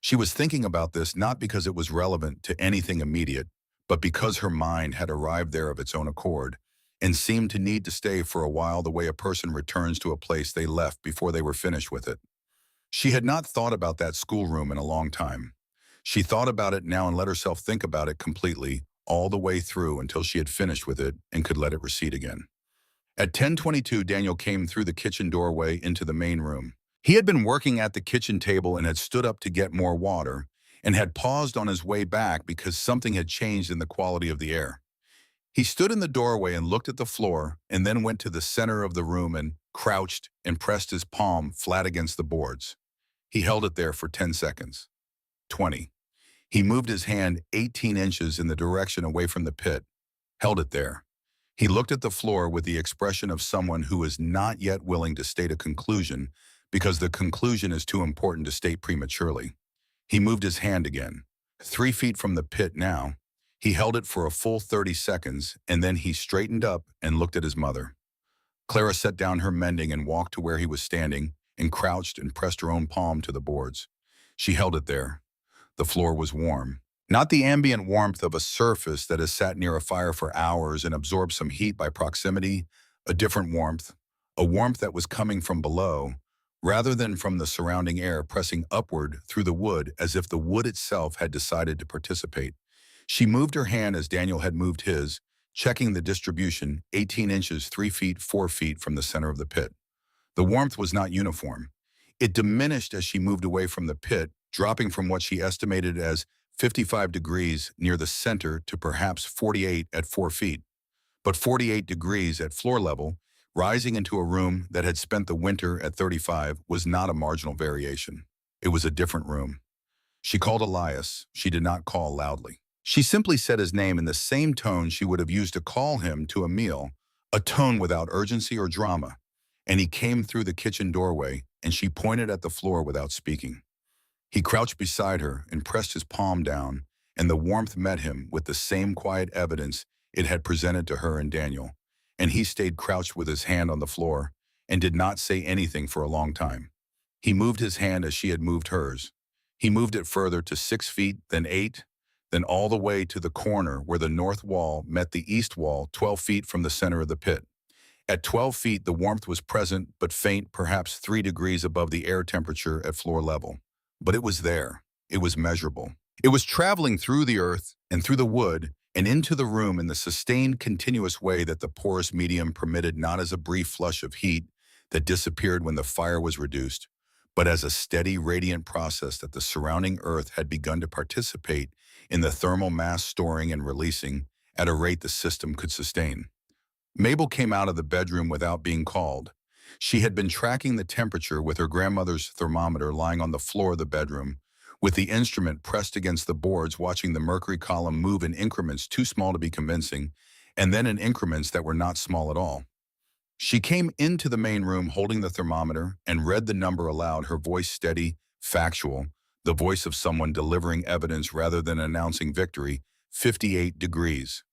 She was thinking about this not because it was relevant to anything immediate, but because her mind had arrived there of its own accord and seemed to need to stay for a while the way a person returns to a place they left before they were finished with it. She had not thought about that schoolroom in a long time. She thought about it now and let herself think about it completely, all the way through until she had finished with it and could let it recede again. At 10:22, Daniel came through the kitchen doorway into the main room. He had been working at the kitchen table and had stood up to get more water and had paused on his way back because something had changed in the quality of the air. He stood in the doorway and looked at the floor and then went to the center of the room and crouched and pressed his palm flat against the boards. He held it there for 10 seconds. 20. He moved his hand 18 inches in the direction away from the pit, held it there. He looked at the floor with the expression of someone who is not yet willing to state a conclusion because the conclusion is too important to state prematurely. He moved his hand again. 3 feet from the pit now. He held it for a full 30 seconds, and then he straightened up and looked at his mother. Clara set down her mending and walked to where he was standing and crouched and pressed her own palm to the boards. She held it there. The floor was warm. Not the ambient warmth of a surface that has sat near a fire for hours and absorbed some heat by proximity, a different warmth, a warmth that was coming from below, rather than from the surrounding air pressing upward through the wood as if the wood itself had decided to participate. She moved her hand as Daniel had moved his, checking the distribution, 18 inches, 3 feet, 4 feet from the center of the pit. The warmth was not uniform. It diminished as she moved away from the pit, dropping from what she estimated as 55 degrees near the center to perhaps 48 at 4 feet, but 48 degrees at floor level, rising into a room that had spent the winter at 35 was not a marginal variation. It was a different room. She called Elias. She did not call loudly. She simply said his name in the same tone she would have used to call him to a meal, a tone without urgency or drama, and he came through the kitchen doorway, and she pointed at the floor without speaking. He crouched beside her and pressed his palm down, and the warmth met him with the same quiet evidence it had presented to her and Daniel, and he stayed crouched with his hand on the floor and did not say anything for a long time. He moved his hand as she had moved hers. He moved it further to 6 feet, then 8, then all the way to the corner where the north wall met the east wall 12 feet from the center of the pit. At 12 feet, the warmth was present but faint, perhaps 3 degrees above the air temperature at floor level. But it was there. It was measurable. It was traveling through the earth and through the wood and into the room in the sustained, continuous way that the porous medium permitted, not as a brief flush of heat that disappeared when the fire was reduced, but as a steady, radiant process that the surrounding earth had begun to participate in the thermal mass storing and releasing at a rate the system could sustain. Mabel came out of the bedroom without being called. She had been tracking the temperature with her grandmother's thermometer lying on the floor of the bedroom, with the instrument pressed against the boards, watching the mercury column move in increments too small to be convincing, and then in increments that were not small at all. She came into the main room holding the thermometer and read the number aloud, her voice steady, factual, the voice of someone delivering evidence rather than announcing victory. 58 degrees.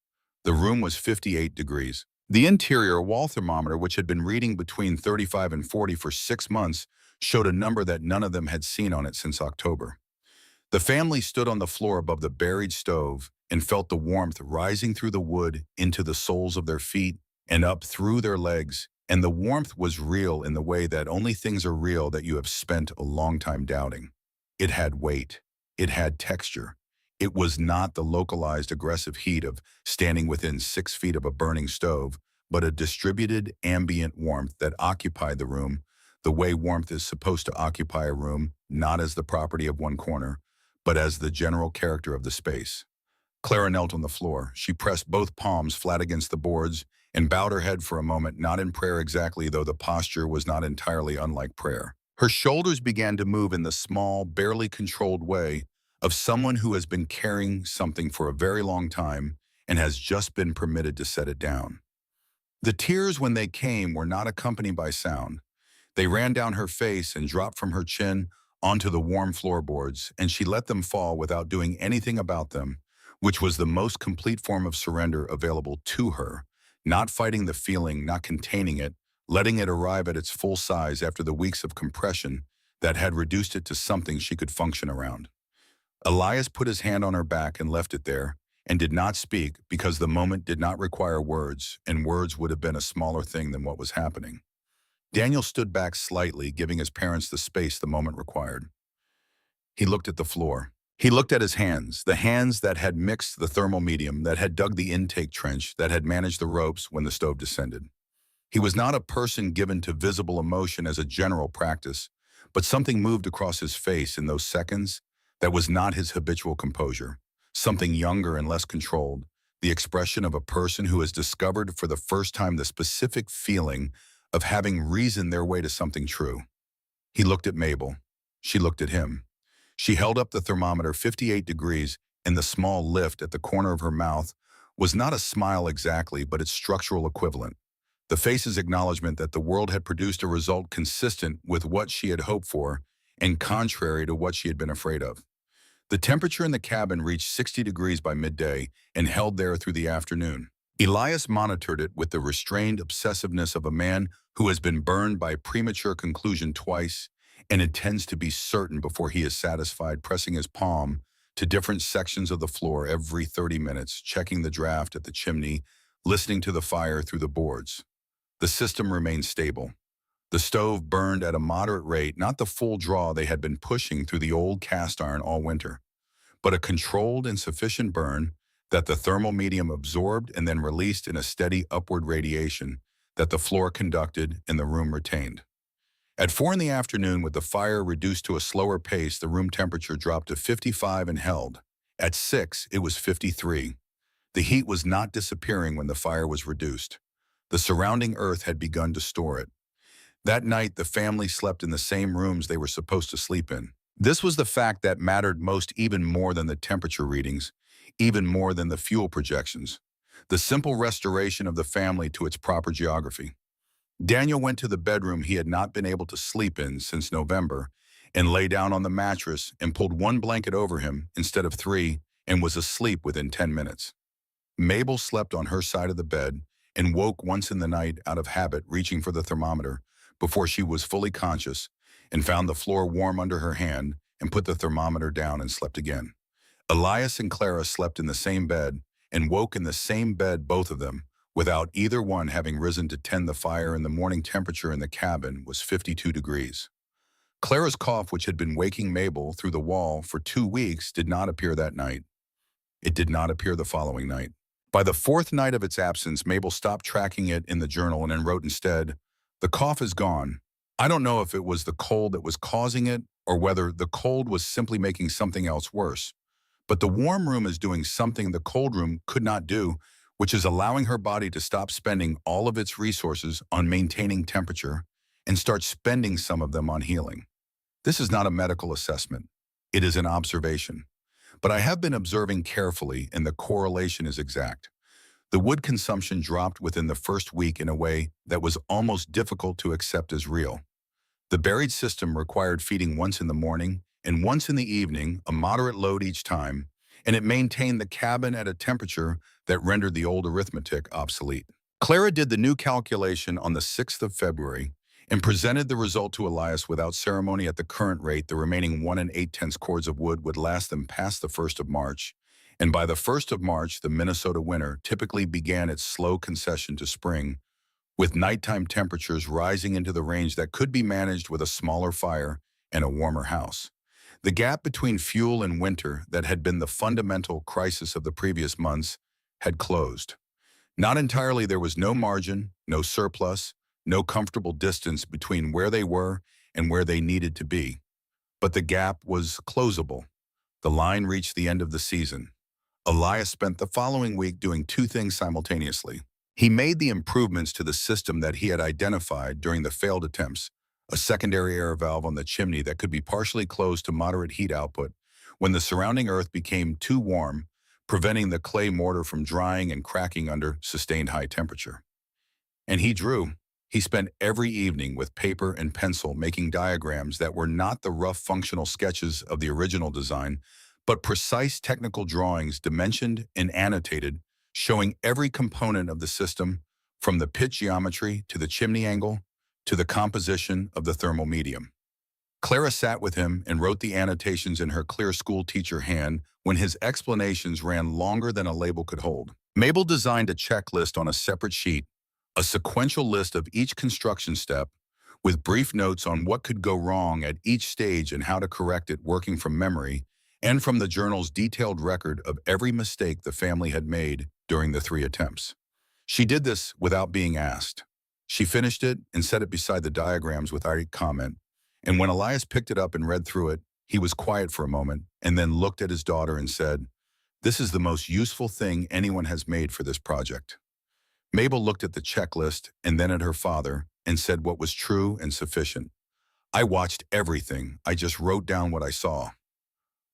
The room was 58 degrees. The interior wall thermometer, which had been reading between 35 and 40 for 6 months, showed a number that none of them had seen on it since October. The family stood on the floor above the buried stove and felt the warmth rising through the wood into the soles of their feet and up through their legs, and the warmth was real in the way that only things are real that you have spent a long time doubting. It had weight. It had texture. It was not the localized aggressive heat of standing within 6 feet of a burning stove, but a distributed ambient warmth that occupied the room the way warmth is supposed to occupy a room, not as the property of one corner, but as the general character of the space. Clara knelt on the floor. She pressed both palms flat against the boards and bowed her head for a moment, not in prayer exactly, though the posture was not entirely unlike prayer. Her shoulders began to move in the small, barely controlled way of someone who has been carrying something for a very long time and has just been permitted to set it down. The tears, when they came, were not accompanied by sound. They ran down her face and dropped from her chin onto the warm floorboards, and she let them fall without doing anything about them, which was the most complete form of surrender available to her, not fighting the feeling, not containing it, letting it arrive at its full size after the weeks of compression that had reduced it to something she could function around. Elias put his hand on her back and left it there, and did not speak because the moment did not require words, and words would have been a smaller thing than what was happening. Daniel stood back slightly, giving his parents the space the moment required. He looked at the floor. He looked at his hands, the hands that had mixed the thermal medium, that had dug the intake trench, that had managed the ropes when the stove descended. He was not a person given to visible emotion as a general practice, but something moved across his face in those seconds that was not his habitual composure, something younger and less controlled, the expression of a person who has discovered for the first time the specific feeling of having reasoned their way to something true. He looked at Mabel. She looked at him. She held up the thermometer 58 degrees, and the small lift at the corner of her mouth was not a smile exactly, but its structural equivalent. The face's acknowledgement that the world had produced a result consistent with what she had hoped for and contrary to what she had been afraid of. The temperature in the cabin reached 60 degrees by midday and held there through the afternoon. Elias monitored it with the restrained obsessiveness of a man who has been burned by premature conclusion twice and intends to be certain before he is satisfied, pressing his palm to different sections of the floor every 30 minutes, checking the draft at the chimney, listening to the fire through the boards. The system remained stable. The stove burned at a moderate rate, not the full draw they had been pushing through the old cast iron all winter, but a controlled and sufficient burn that the thermal medium absorbed and then released in a steady upward radiation that the floor conducted and the room retained. At 4 in the afternoon, with the fire reduced to a slower pace, the room temperature dropped to 55 and held. At 6, it was 53. The heat was not disappearing when the fire was reduced. The surrounding earth had begun to store it. That night, the family slept in the same rooms they were supposed to sleep in. This was the fact that mattered most, even more than the temperature readings, even more than the fuel projections. The simple restoration of the family to its proper geography. Daniel went to the bedroom he had not been able to sleep in since November and lay down on the mattress and pulled one blanket over him instead of 3 and was asleep within 10 minutes. Mabel slept on her side of the bed and woke once in the night out of habit, reaching for the thermometer before she was fully conscious, and found the floor warm under her hand and put the thermometer down and slept again. Elias and Clara slept in the same bed and woke in the same bed, both of them, without either one having risen to tend the fire, and the morning temperature in the cabin was 52 degrees. Clara's cough, which had been waking Mabel through the wall for 2 weeks, did not appear that night. It did not appear the following night. By the 4th night of its absence, Mabel stopped tracking it in the journal and then wrote instead, "The cough is gone. I don't know if it was the cold that was causing it or whether the cold was simply making something else worse. But the warm room is doing something the cold room could not do, which is allowing her body to stop spending all of its resources on maintaining temperature and start spending some of them on healing. This is not a medical assessment. It is an observation. But I have been observing carefully, and the correlation is exact. The wood consumption dropped within the first week in a way that was almost difficult to accept as real. The buried system required feeding once in the morning and once in the evening, a moderate load each time, and it maintained the cabin at a temperature that rendered the old arithmetic obsolete. Clara did the new calculation on the 6th of February and presented the result to Elias without ceremony. At the current rate, the remaining 1 8/10 cords of wood would last them past the 1st of March, and by the 1st of March, the Minnesota winter typically began its slow concession to spring, with nighttime temperatures rising into the range that could be managed with a smaller fire and a warmer house. The gap between fuel and winter that had been the fundamental crisis of the previous months had closed. Not entirely. There was no margin, no surplus, no comfortable distance between where they were and where they needed to be. But the gap was closable. The line reached the end of the season. Elias spent the following week doing 2 things simultaneously. He made the improvements to the system that he had identified during the failed attempts a secondary air valve on the chimney that could be partially closed to moderate heat output when the surrounding earth became too warm, preventing the clay mortar from drying and cracking under sustained high temperature. And he drew. He spent every evening with paper and pencil making diagrams that were not the rough functional sketches of the original design, but precise technical drawings dimensioned and annotated, showing every component of the system, from the pitch geometry to the chimney angle to the composition of the thermal medium. Clara sat with him and wrote the annotations in her clear school teacher hand when his explanations ran longer than a label could hold. Mabel designed a checklist on a separate sheet, a sequential list of each construction step, with brief notes on what could go wrong at each stage and how to correct it, working from memory and from the journal's detailed record of every mistake the family had made during the 3 attempts. She did this without being asked. She finished it and set it beside the diagrams without comment, and when Elias picked it up and read through it, he was quiet for a moment and then looked at his daughter and said, "This is the most useful thing anyone has made for this project." Mabel looked at the checklist and then at her father and said what was true and sufficient. "I watched everything. I just wrote down what I saw."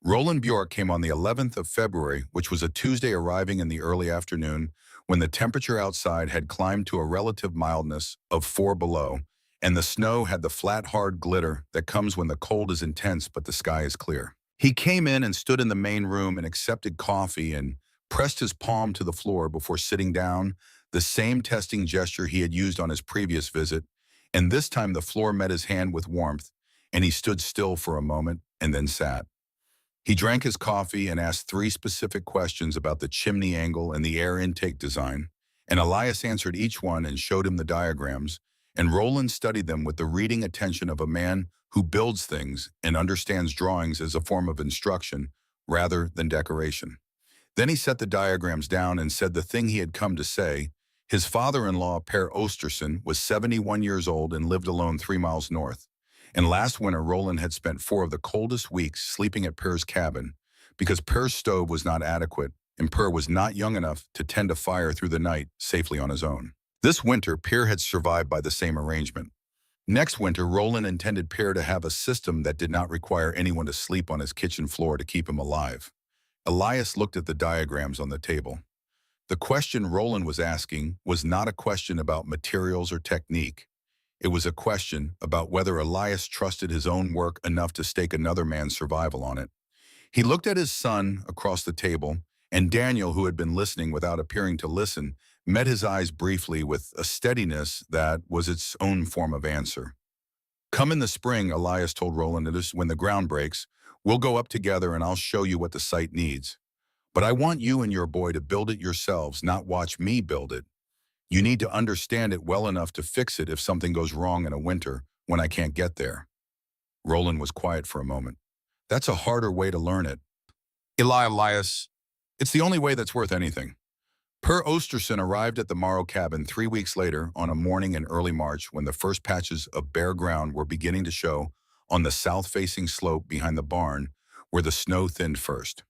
Roland Bjork came on the 11th of February, which was a Tuesday, arriving in the early afternoon when the temperature outside had climbed to a relative mildness of 4 below, and the snow had the flat, hard glitter that comes when the cold is intense but the sky is clear. He came in and stood in the main room and accepted coffee and pressed his palm to the floor before sitting down, the same testing gesture he had used on his previous visit, and this time the floor met his hand with warmth, and he stood still for a moment and then sat. He drank his coffee and asked 3 specific questions about the chimney angle and the air intake design, and Elias answered each one and showed him the diagrams, and Roland studied them with the reading attention of a man who builds things and understands drawings as a form of instruction rather than decoration. Then he set the diagrams down and said the thing he had come to say. His father-in-law, Per Osterson, was 71 years old and lived alone 3 miles north. And last winter, Roland had spent 4 of the coldest weeks sleeping at Per's cabin because Per's stove was not adequate and Per was not young enough to tend a fire through the night safely on his own. This winter, Per had survived by the same arrangement. Next winter, Roland intended Per to have a system that did not require anyone to sleep on his kitchen floor to keep him alive. Elias looked at the diagrams on the table. The question Roland was asking was not a question about materials or technique. It was a question about whether Elias trusted his own work enough to stake another man's survival on it. He looked at his son across the table, and Daniel, who had been listening without appearing to listen, met his eyes briefly with a steadiness that was its own form of answer. "Come in the spring," Elias told Roland, "when the ground breaks. We'll go up together and I'll show you what the site needs. But I want you and your boy to build it yourselves, not watch me build it. You need to understand it well enough to fix it if something goes wrong in a winter when I can't get there." Roland was quiet for a moment. "That's a harder way to learn it." Elias, it's the only way that's worth anything." Per Osterson arrived at the Morrow cabin 3 weeks later on a morning in early March when the first patches of bare ground were beginning to show on the south-facing slope behind the barn where the snow thinned first.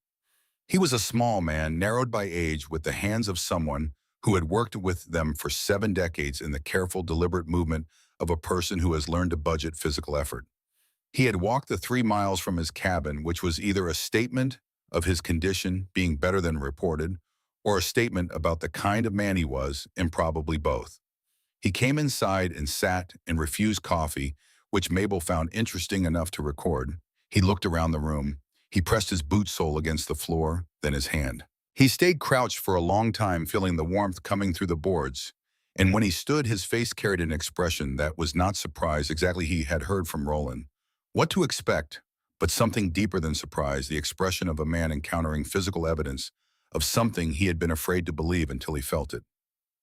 He was a small man, narrowed by age, with the hands of someone who had worked with them for 7 decades in the careful, deliberate movement of a person who has learned to budget physical effort. He had walked the 3 miles from his cabin, which was either a statement of his condition being better than reported, or a statement about the kind of man he was, and probably both. He came inside and sat and refused coffee, which Mabel found interesting enough to record. He looked around the room. He pressed his boot sole against the floor, then his hand. He stayed crouched for a long time, feeling the warmth coming through the boards, and when he stood, his face carried an expression that was not surprise, exactly he had heard from Roland. What to expect, but something deeper than surprise, the expression of a man encountering physical evidence of something he had been afraid to believe until he felt it.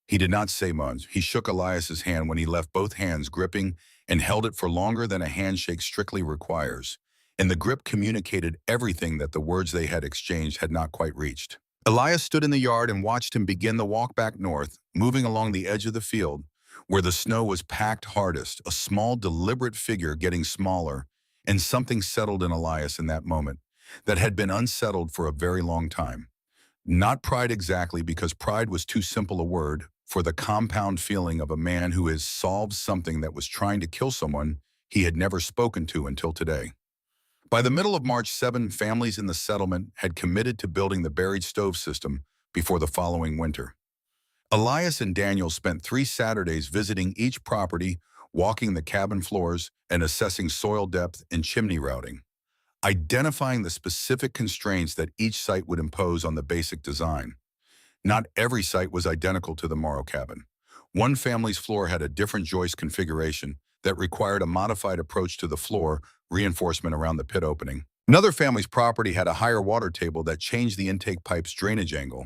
He did not say much. He shook Elias's hand when he left both hands gripping and held it for longer than a handshake strictly requires, and the grip communicated everything that the words they had exchanged had not quite reached. Elias stood in the yard and watched him begin the walk back north, moving along the edge of the field, where the snow was packed hardest, a small, deliberate figure getting smaller, and something settled in Elias in that moment that had been unsettled for a very long time. Not pride exactly, because pride was too simple a word for the compound feeling of a man who has solved something that was trying to kill someone he had never spoken to until today. By the middle of March, 7 families in the settlement had committed to building the buried stove system before the following winter. Elias and Daniel spent 3 Saturdays visiting each property, walking the cabin floors, and assessing soil depth and chimney routing, identifying the specific constraints that each site would impose on the basic design. Not every site was identical to the Morrow cabin. One family's floor had a different joist configuration that required a modified approach to the floor reinforcement around the pit opening. Another family's property had a higher water table that changed the intake pipe's drainage angle.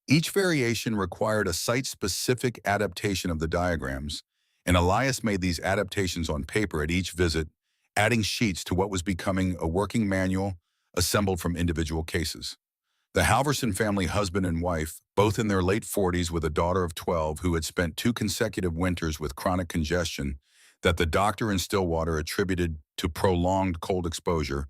Each variation required a site-specific adaptation of the diagrams, and Elias made these adaptations on paper at each visit, adding sheets to what was becoming a working manual assembled from individual cases. The Halverson family, husband and wife, both in their late 40s with a daughter of 12 who had spent 2 consecutive winters with chronic congestion that the doctor in Stillwater attributed to prolonged cold exposure,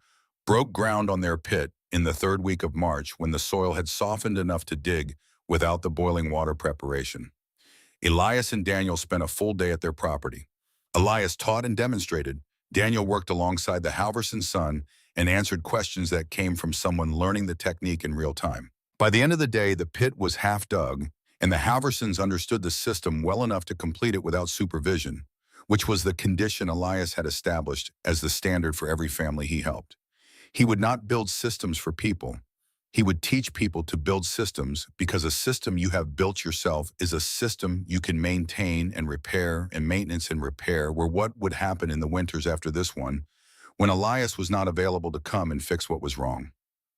broke ground on their pit in the 3rd week of March when the soil had softened enough to dig without the boiling water preparation. Elias and Daniel spent a full day at their property. Elias taught and demonstrated. Daniel worked alongside the Halverson son and answered questions that came from someone learning the technique in real time. By the end of the day, the pit was half dug, and the Halversons understood the system well enough to complete it without supervision, which was the condition Elias had established as the standard for every family he helped. He would not build systems for people. He would teach people to build systems because a system you have built yourself is a system you can maintain and repair, and maintenance and repair were what would happen in the winters after this one, when Elias was not available to come and fix what was wrong.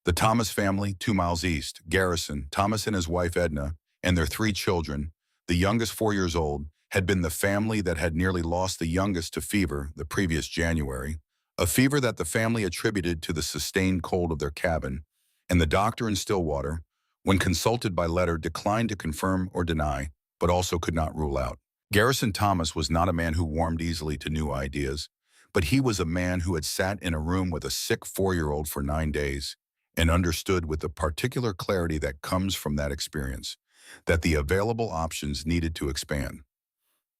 The Thomas family, 2 miles east, Garrison, Thomas and his wife Edna, and their 3 children, the youngest 4 years old, had been the family that had nearly lost the youngest to fever the previous January, a fever that the family attributed to the sustained cold of their cabin, and the doctor in Stillwater, when consulted by letter, declined to confirm or deny, but also could not rule out. Garrison Thomas was not a man who warmed easily to new ideas, but he was a man who had sat in a room with a sick 4-year-old for 9 days and understood with the particular clarity that comes from that experience that the available options needed to expand.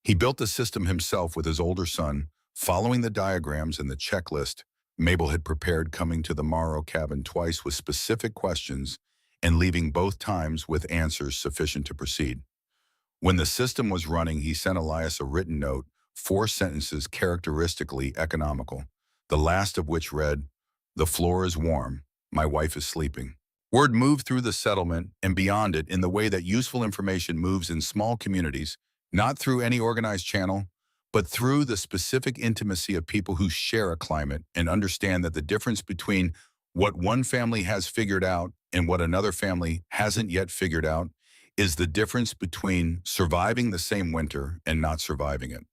He built the system himself with his older son, following the diagrams and the checklist Mabel had prepared, coming to the Morrow cabin twice with specific questions and leaving both times with answers sufficient to proceed. When the system was running, he sent Elias a written note, 4 sentences characteristically economical, the last of which read, "The floor is warm, my wife is sleeping." Word moved through the settlement and beyond it in the way that useful information moves in small communities, not through any organized channel, but through the specific intimacy of people who share a climate and understand that the difference between what one family has figured out and what another family hasn't yet figured out is the difference between surviving the same winter and not surviving it.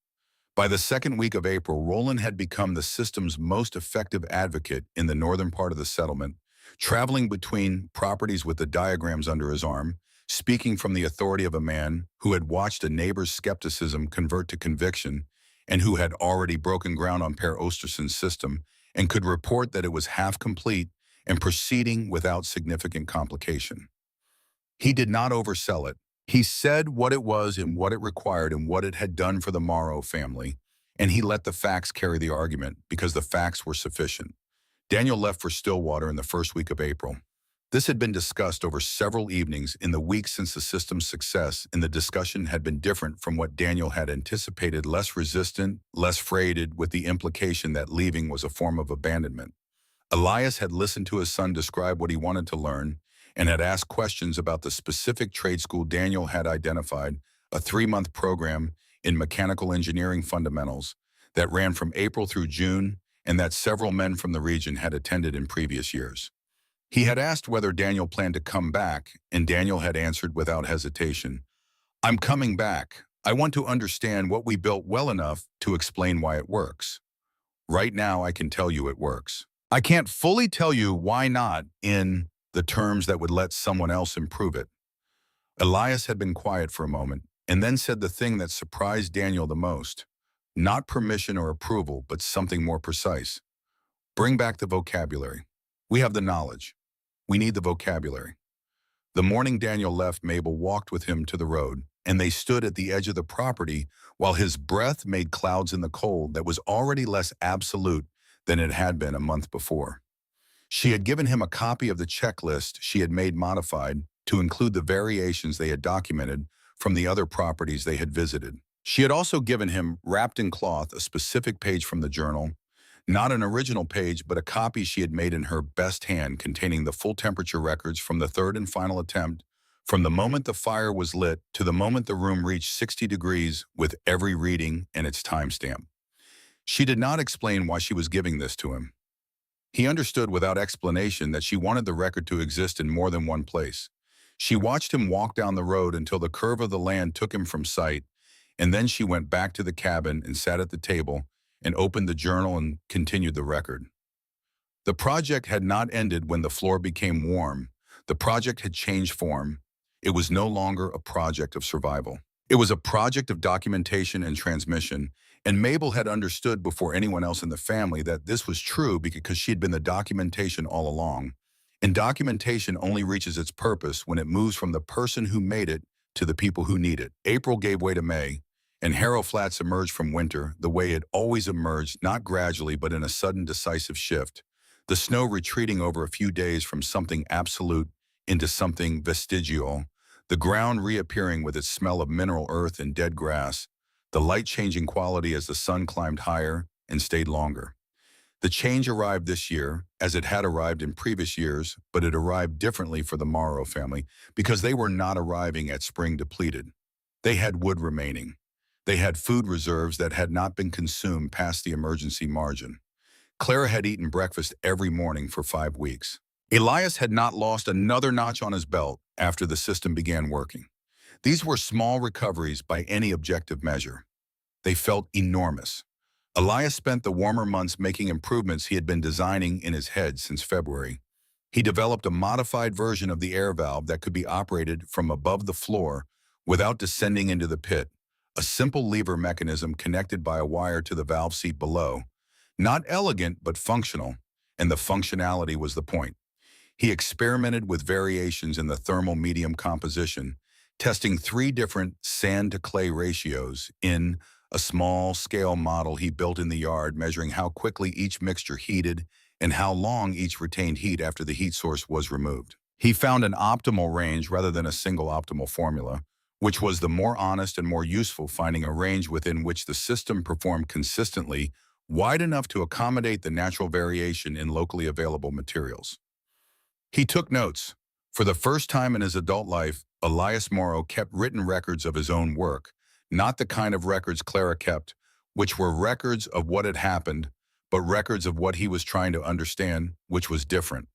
By the 2nd week of April, Roland had become the system's most effective advocate in the northern part of the settlement, traveling between properties with the diagrams under his arm, speaking from the authority of a man who had watched a neighbor's skepticism convert to conviction and who had already broken ground on Per Osterson's system and could report that it was half complete and proceeding without significant complication. He did not oversell it. He said what it was and what it required and what it had done for the Morrow family, and he let the facts carry the argument because the facts were sufficient. Daniel left for Stillwater in the 1st week of April. This had been discussed over several evenings in the weeks since the system's success, and the discussion had been different from what Daniel had anticipated, less resistant, less freighted with the implication that leaving was a form of abandonment. Elias had listened to his son describe what he wanted to learn and had asked questions about the specific trade school Daniel had identified, a 3-month program in mechanical engineering fundamentals that ran from April through June and that several men from the region had attended in previous years. He had asked whether Daniel planned to come back, and Daniel had answered without hesitation, "I'm coming back. I want to understand what we built well enough to explain why it works. Right now, I can tell you it works. I can't fully tell you why not in the terms that would let someone else improve it." Elias had been quiet for a moment and then said the thing that surprised Daniel the most, not permission or approval, but something more precise. "Bring back the vocabulary. We have the knowledge. We need the vocabulary." The morning Daniel left, Mabel walked with him to the road, and they stood at the edge of the property while his breath made clouds in the cold that was already less absolute than it had been a month before. She had given him a copy of the checklist she had made modified to include the variations they had documented from the other properties they had visited. She had also given him, wrapped in cloth, a specific page from the journal, not an original page, but a copy she had made in her best hand containing the full temperature records from the third and final attempt, from the moment the fire was lit to the moment the room reached 60 degrees with every reading and its timestamp. She did not explain why she was giving this to him. He understood without explanation that she wanted the record to exist in more than one place. She watched him walk down the road until the curve of the land took him from sight, and then she went back to the cabin and sat at the table and opened the journal and continued the record. The project had not ended when the floor became warm. The project had changed form. It was no longer a project of survival. It was a project of documentation and transmission, and Mabel had understood before anyone else in the family that this was true because she had been the documentation all along. And documentation only reaches its purpose when it moves from the person who made it to the people who need it. April gave way to May, and Harrow Flats emerged from winter the way it always emerged, not gradually but in a sudden decisive shift. The snow retreating over a few days from something absolute into something vestigial, the ground reappearing with its smell of mineral earth and dead grass, the light changing quality as the sun climbed higher and stayed longer. The change arrived this year, as it had arrived in previous years, but it arrived differently for the Morrow family because they were not arriving at spring depleted. They had wood remaining. They had food reserves that had not been consumed past the emergency margin. Clara had eaten breakfast every morning for 5 weeks. Elias had not lost another notch on his belt after the system began working. These were small recoveries by any objective measure. They felt enormous. Elias spent the warmer months making improvements he had been designing in his head since February. He developed a modified version of the air valve that could be operated from above the floor without descending into the pit, a simple lever mechanism connected by a wire to the valve seat below. Not elegant, but functional, and the functionality was the point. He experimented with variations in the thermal medium composition, testing 3 different sand-to-clay ratios in a small-scale model he built in the yard, measuring how quickly each mixture heated and how long each retained heat after the heat source was removed. He found an optimal range rather than a single optimal formula, which was the more honest and more useful, finding a range within which the system performed consistently, wide enough to accommodate the natural variation in locally available materials. He took notes. For the first time in his adult life, Elias Morrow kept written records of his own work, not the kind of records Clara kept, which were records of what had happened, but records of what he was trying to understand, which was different.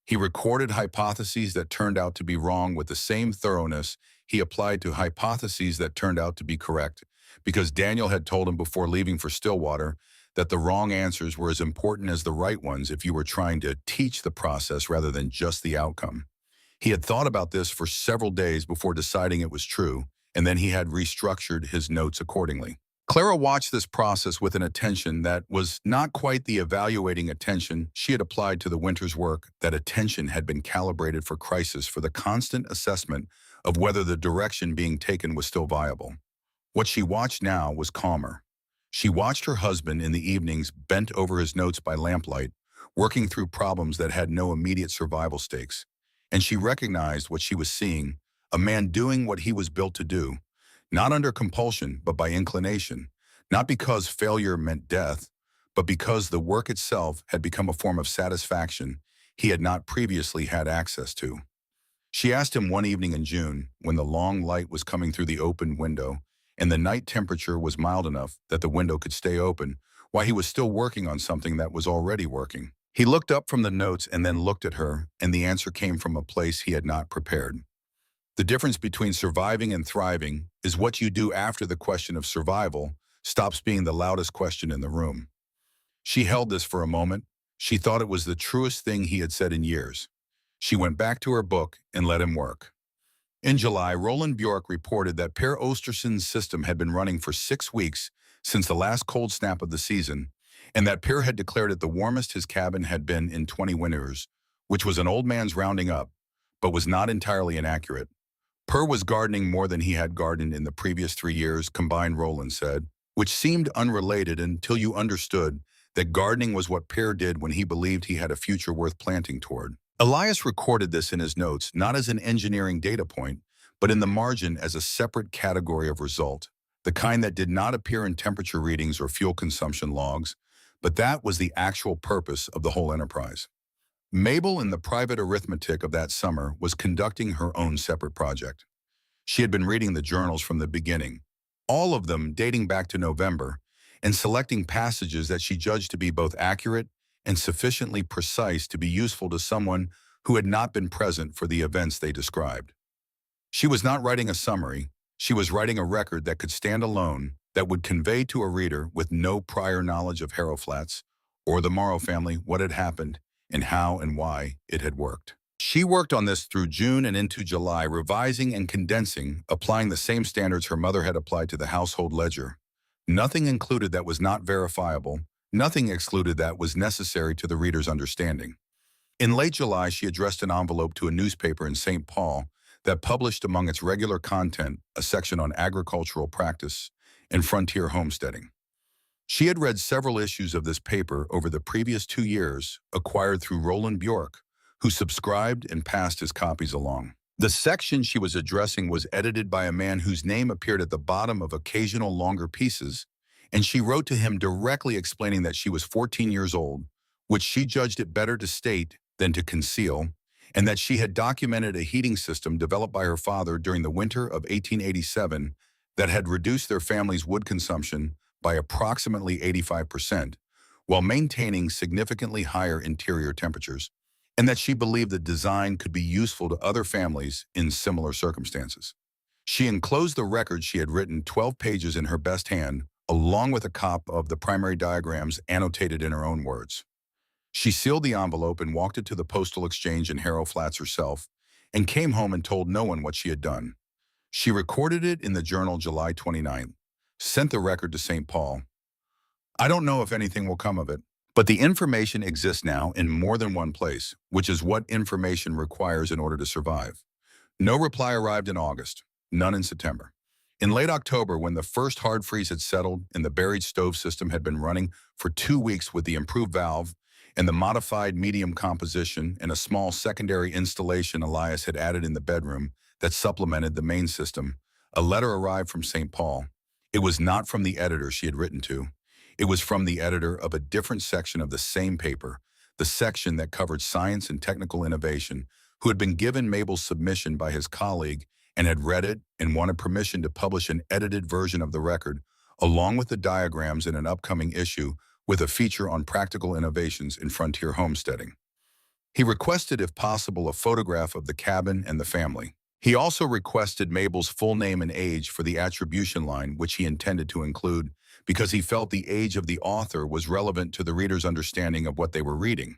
He recorded hypotheses that turned out to be wrong with the same thoroughness he applied to hypotheses that turned out to be correct, because Daniel had told him before leaving for Stillwater that the wrong answers were as important as the right ones if you were trying to teach the process rather than just the outcome. He had thought about this for several days before deciding it was true, and then he had restructured his notes accordingly. Clara watched this process with an attention that was not quite the evaluating attention she had applied to the winter's work. That attention had been calibrated for crisis, for the constant assessment of whether the direction being taken was still viable. What she watched now was calmer. She watched her husband in the evenings, bent over his notes by lamplight, working through problems that had no immediate survival stakes. And she recognized what she was seeing, a man doing what he was built to do, not under compulsion, but by inclination, not because failure meant death, but because the work itself had become a form of satisfaction he had not previously had access to. She asked him one evening in June, when the long light was coming through the open window, and the night temperature was mild enough that the window could stay open, why he was still working on something that was already working. He looked up from the notes and then looked at her, and the answer came from a place he had not prepared. The difference between surviving and thriving is what you do after the question of survival stops being the loudest question in the room. She held this for a moment. She thought it was the truest thing he had said in years. She went back to her book and let him work. In July, Roland Bjork reported that Per Osterson's system had been running for 6 weeks since the last cold snap of the season, and that Per had declared it the warmest his cabin had been in 20 winters, which was an old man's rounding up, but was not entirely inaccurate. Per was gardening more than he had gardened in the previous 3 years combined, Roland said, which seemed unrelated until you understood that gardening was what Per did when he believed he had a future worth planting toward. Elias recorded this in his notes not as an engineering data point, but in the margin as a separate category of result, the kind that did not appear in temperature readings or fuel consumption logs, but that was the actual purpose of the whole enterprise. Mabel, in the private arithmetic of that summer, was conducting her own separate project. She had been reading the journals from the beginning, all of them dating back to November, and selecting passages that she judged to be both accurate and sufficiently precise to be useful to someone who had not been present for the events they described. She was not writing a summary, she was writing a record that could stand alone, that would convey to a reader with no prior knowledge of Harrow Flats or the Morrow family what had happened and how and why it had worked. She worked on this through June and into July, revising and condensing, applying the same standards her mother had applied to the household ledger. Nothing included that was not verifiable, nothing excluded that was necessary to the reader's understanding. In late July, she addressed an envelope to a newspaper in St. Paul that published among its regular content a section on agricultural practice and frontier homesteading. She had read several issues of this paper over the previous 2 years, acquired through Roland Bjork, who subscribed and passed his copies along. The section she was addressing was edited by a man whose name appeared at the bottom of occasional longer pieces, and she wrote to him directly explaining that she was 14 years old, which she judged it better to state than to conceal, and that she had documented a heating system developed by her father during the winter of 1887 that had reduced their family's wood consumption by approximately 85%, while maintaining significantly higher interior temperatures, and that she believed the design could be useful to other families in similar circumstances. She enclosed the record she had written 12 pages in her best hand, along with a copy of the primary diagrams annotated in her own words. She sealed the envelope and walked it to the postal exchange in Harrow Flats herself, and came home and told no one what she had done. She recorded it in the journal July 29th, sent the record to St. Paul. I don't know if anything will come of it, but the information exists now in more than one place, which is what information requires in order to survive. No reply arrived in August, none in September. In late October, when the first hard freeze had settled and the buried stove system had been running for 2 weeks with the improved valve and the modified medium composition and a small secondary installation Elias had added in the bedroom that supplemented the main system, a letter arrived from St. Paul. It was not from the editor she had written to. It was from the editor of a different section of the same paper, the section that covered science and technical innovation, who had been given Mabel's submission by his colleague and had read it and wanted permission to publish an edited version of the record, along with the diagrams in an upcoming issue with a feature on practical innovations in frontier homesteading. He requested, if possible, a photograph of the cabin and the family. He also requested Mabel's full name and age for the attribution line, which he intended to include, because he felt the age of the author was relevant to the reader's understanding of what they were reading.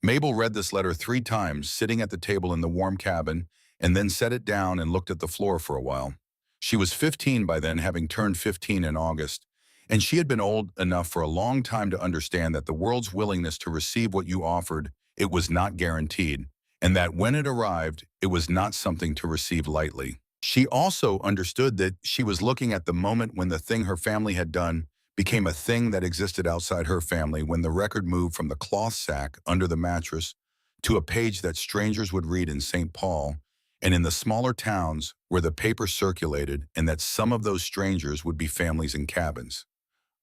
Mabel read this letter 3 times, sitting at the table in the warm cabin, and then set it down and looked at the floor for a while. She was 15 by then, having turned 15 in August, and she had been old enough for a long time to understand that the world's willingness to receive what you offered, it was not guaranteed, and that when it arrived, it was not something to receive lightly. She also understood that she was looking at the moment when the thing her family had done became a thing that existed outside her family, when the record moved from the cloth sack under the mattress to a page that strangers would read in St. Paul and in the smaller towns where the paper circulated, and that some of those strangers would be families in cabins.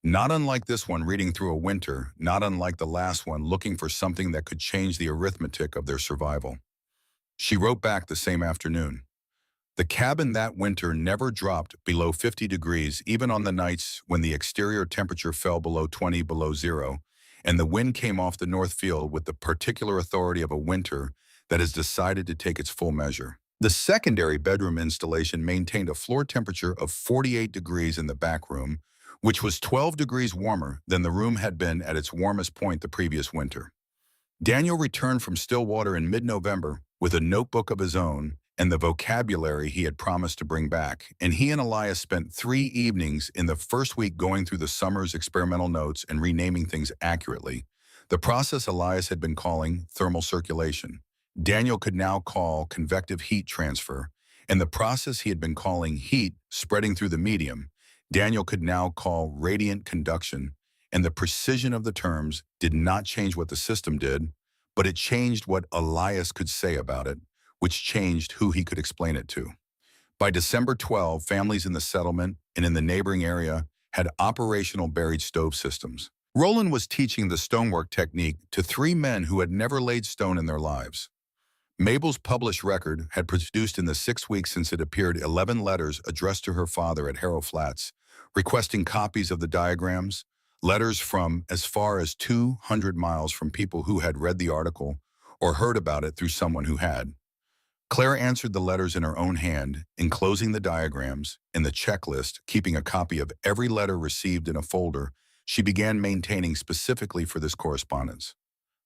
Not unlike this one reading through a winter, not unlike the last one looking for something that could change the arithmetic of their survival. She wrote back the same afternoon. The cabin that winter never dropped below 50 degrees, even on the nights when the exterior temperature fell below 20 below zero, and the wind came off the north field with the particular authority of a winter that has decided to take its full measure. The secondary bedroom installation maintained a floor temperature of 48 degrees in the back room, which was 12 degrees warmer than the room had been at its warmest point the previous winter. Daniel returned from Stillwater in mid-November with a notebook of his own and the vocabulary he had promised to bring back, and he and Elias spent 3 evenings in the first week going through the summer's experimental notes and renaming things accurately, the process Elias had been calling thermal circulation. Daniel could now call convective heat transfer, And the process he had been calling heat spreading through the medium, Daniel could now call radiant conduction, and the precision of the terms did not change what the system did, but it changed what Elias could say about it, which changed who he could explain it to. By December 12, families in the settlement and in the neighboring area had operational buried stove systems. Roland was teaching the stonework technique to 3 men who had never laid stone in their lives. Mabel's published record had produced in the 6 weeks since it appeared 11 letters addressed to her father at Harrow Flats, requesting copies of the diagrams, letters from as far as 200 miles from people who had read the article or heard about it through someone who had. Clara answered the letters in her own hand, enclosing the diagrams and the checklist, keeping a copy of every letter received in a folder she began maintaining specifically for this correspondence.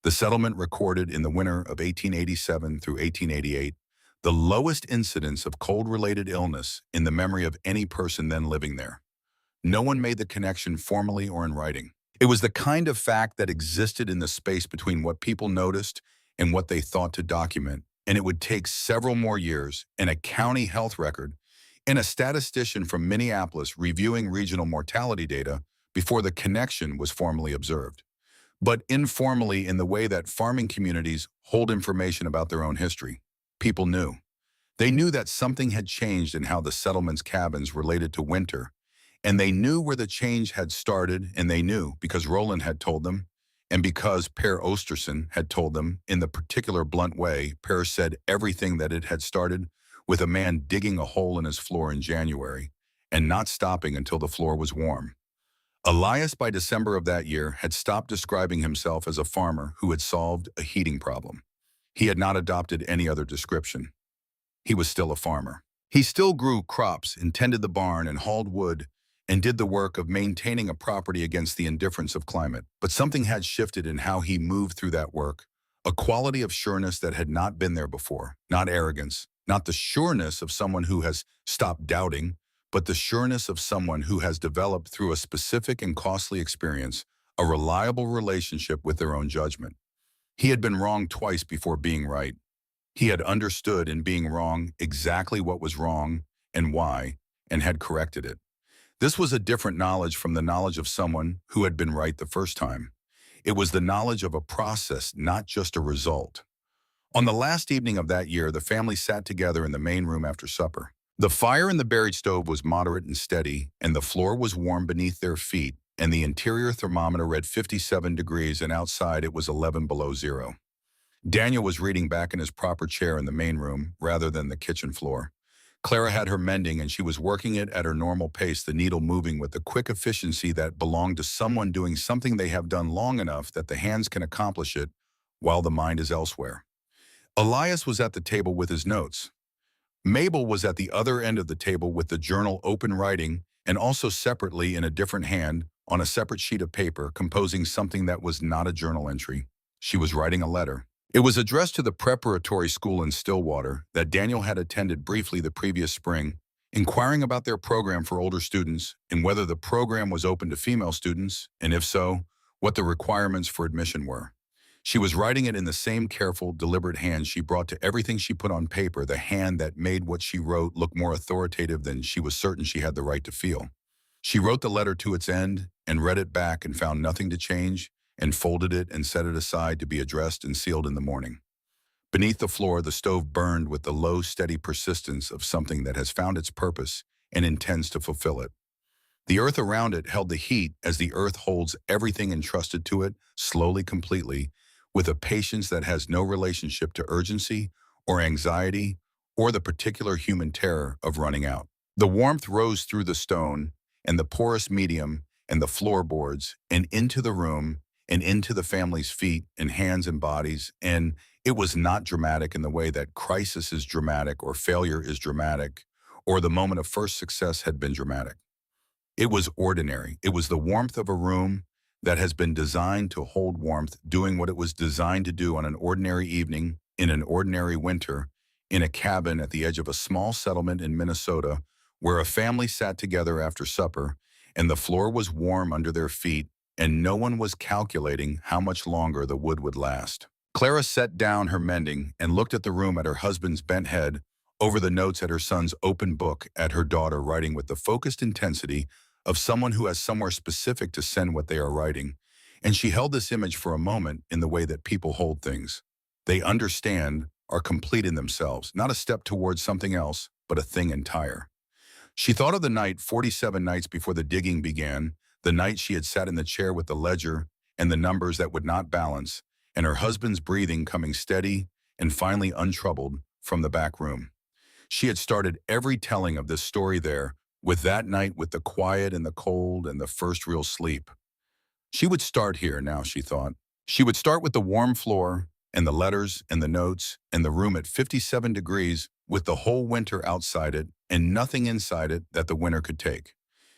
The settlement recorded in the winter of 1887 through 1888 the lowest incidence of cold-related illness in the memory of any person then living there. No one made the connection formally or in writing. It was the kind of fact that existed in the space between what people noticed and what they thought to document, and it would take several more years and a county health record and a statistician from Minneapolis reviewing regional mortality data before the connection was formally observed. But informally, in the way that farming communities hold information about their own history, people knew. They knew that something had changed in how the settlement's cabins related to winter, and they knew where the change had started, and they knew because Roland had told them, and because Per Osterson had told them in the particular blunt way Per said everything that it had started with a man digging a hole in his floor in January and not stopping until the floor was warm. Elias, by December of that year, had stopped describing himself as a farmer who had solved a heating problem. He had not adopted any other description. He was still a farmer. He still grew crops and tended the barn and hauled wood and did the work of maintaining a property against the indifference of climate. But something had shifted in how he moved through that work, a quality of sureness that had not been there before, not arrogance, not the sureness of someone who has stopped doubting, but the sureness of someone who has developed through a specific and costly experience a reliable relationship with their own judgment. He had been wrong twice before being right. He had understood in being wrong exactly what was wrong and why, and had corrected it. This was a different knowledge from the knowledge of someone who had been right the first time. It was the knowledge of a process, not just a result. On the last evening of that year, the family sat together in the main room after supper. The fire in the buried stove was moderate and steady, and the floor was warm beneath their feet, and the interior thermometer read 57 degrees, and outside it was 11 below zero. Daniel was reading back in his proper chair in the main room, rather than the kitchen floor. Clara had her mending, and she was working it at her normal pace, the needle moving with the quick efficiency that belonged to someone doing something they have done long enough that the hands can accomplish it while the mind is elsewhere. Elias was at the table with his notes. Mabel was at the other end of the table with the journal open writing, and also separately in a different hand, on a separate sheet of paper, composing something that was not a journal entry. She was writing a letter. It was addressed to the preparatory school in Stillwater that Daniel had attended briefly the previous spring, inquiring about their program for older students and whether the program was open to female students, and if so, what the requirements for admission were. She was writing it in the same careful, deliberate hand she brought to everything she put on paper, the hand that made what she wrote look more authoritative than she was certain she had the right to feel. She wrote the letter to its end and read it back and found nothing to change, and folded it and set it aside to be addressed and sealed in the morning. Beneath the floor, the stove burned with the low, steady persistence of something that has found its purpose and intends to fulfill it. The earth around it held the heat as the earth holds everything entrusted to it, slowly, completely, with a patience that has no relationship to urgency or anxiety or the particular human terror of running out. The warmth rose through the stone and the porous medium and the floorboards and into the room and into the family's feet and hands and bodies, and it was not dramatic in the way that crisis is dramatic or failure is dramatic or the moment of first success had been dramatic. It was ordinary. It was the warmth of a room that has been designed to hold warmth, doing what it was designed to do on an ordinary evening, in an ordinary winter, in a cabin at the edge of a small settlement in Minnesota, where a family sat together after supper, and the floor was warm under their feet, and no one was calculating how much longer the wood would last. Clara set down her mending and looked at the room at her husband's bent head, over the notes at her son's open book at her daughter writing with the focused intensity of someone who has somewhere specific to send what they are writing. And she held this image for a moment in the way that people hold things. They understand, are complete in themselves, not a step towards something else, but a thing entire. She thought of the night 47 nights before the digging began, the night she had sat in the chair with the ledger and the numbers that would not balance, and her husband's breathing coming steady and finally untroubled from the back room. She had started every telling of this story there, with that night with the quiet and the cold and the first real sleep. She would start here now, she thought. She would start with the warm floor and the letters and the notes and the room at 57 degrees with the whole winter outside it and nothing inside it that the winter could take.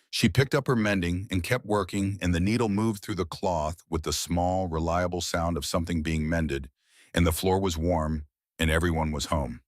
She picked up her mending and kept working, and the needle moved through the cloth with the small, reliable sound of something being mended, and the floor was warm and everyone was home.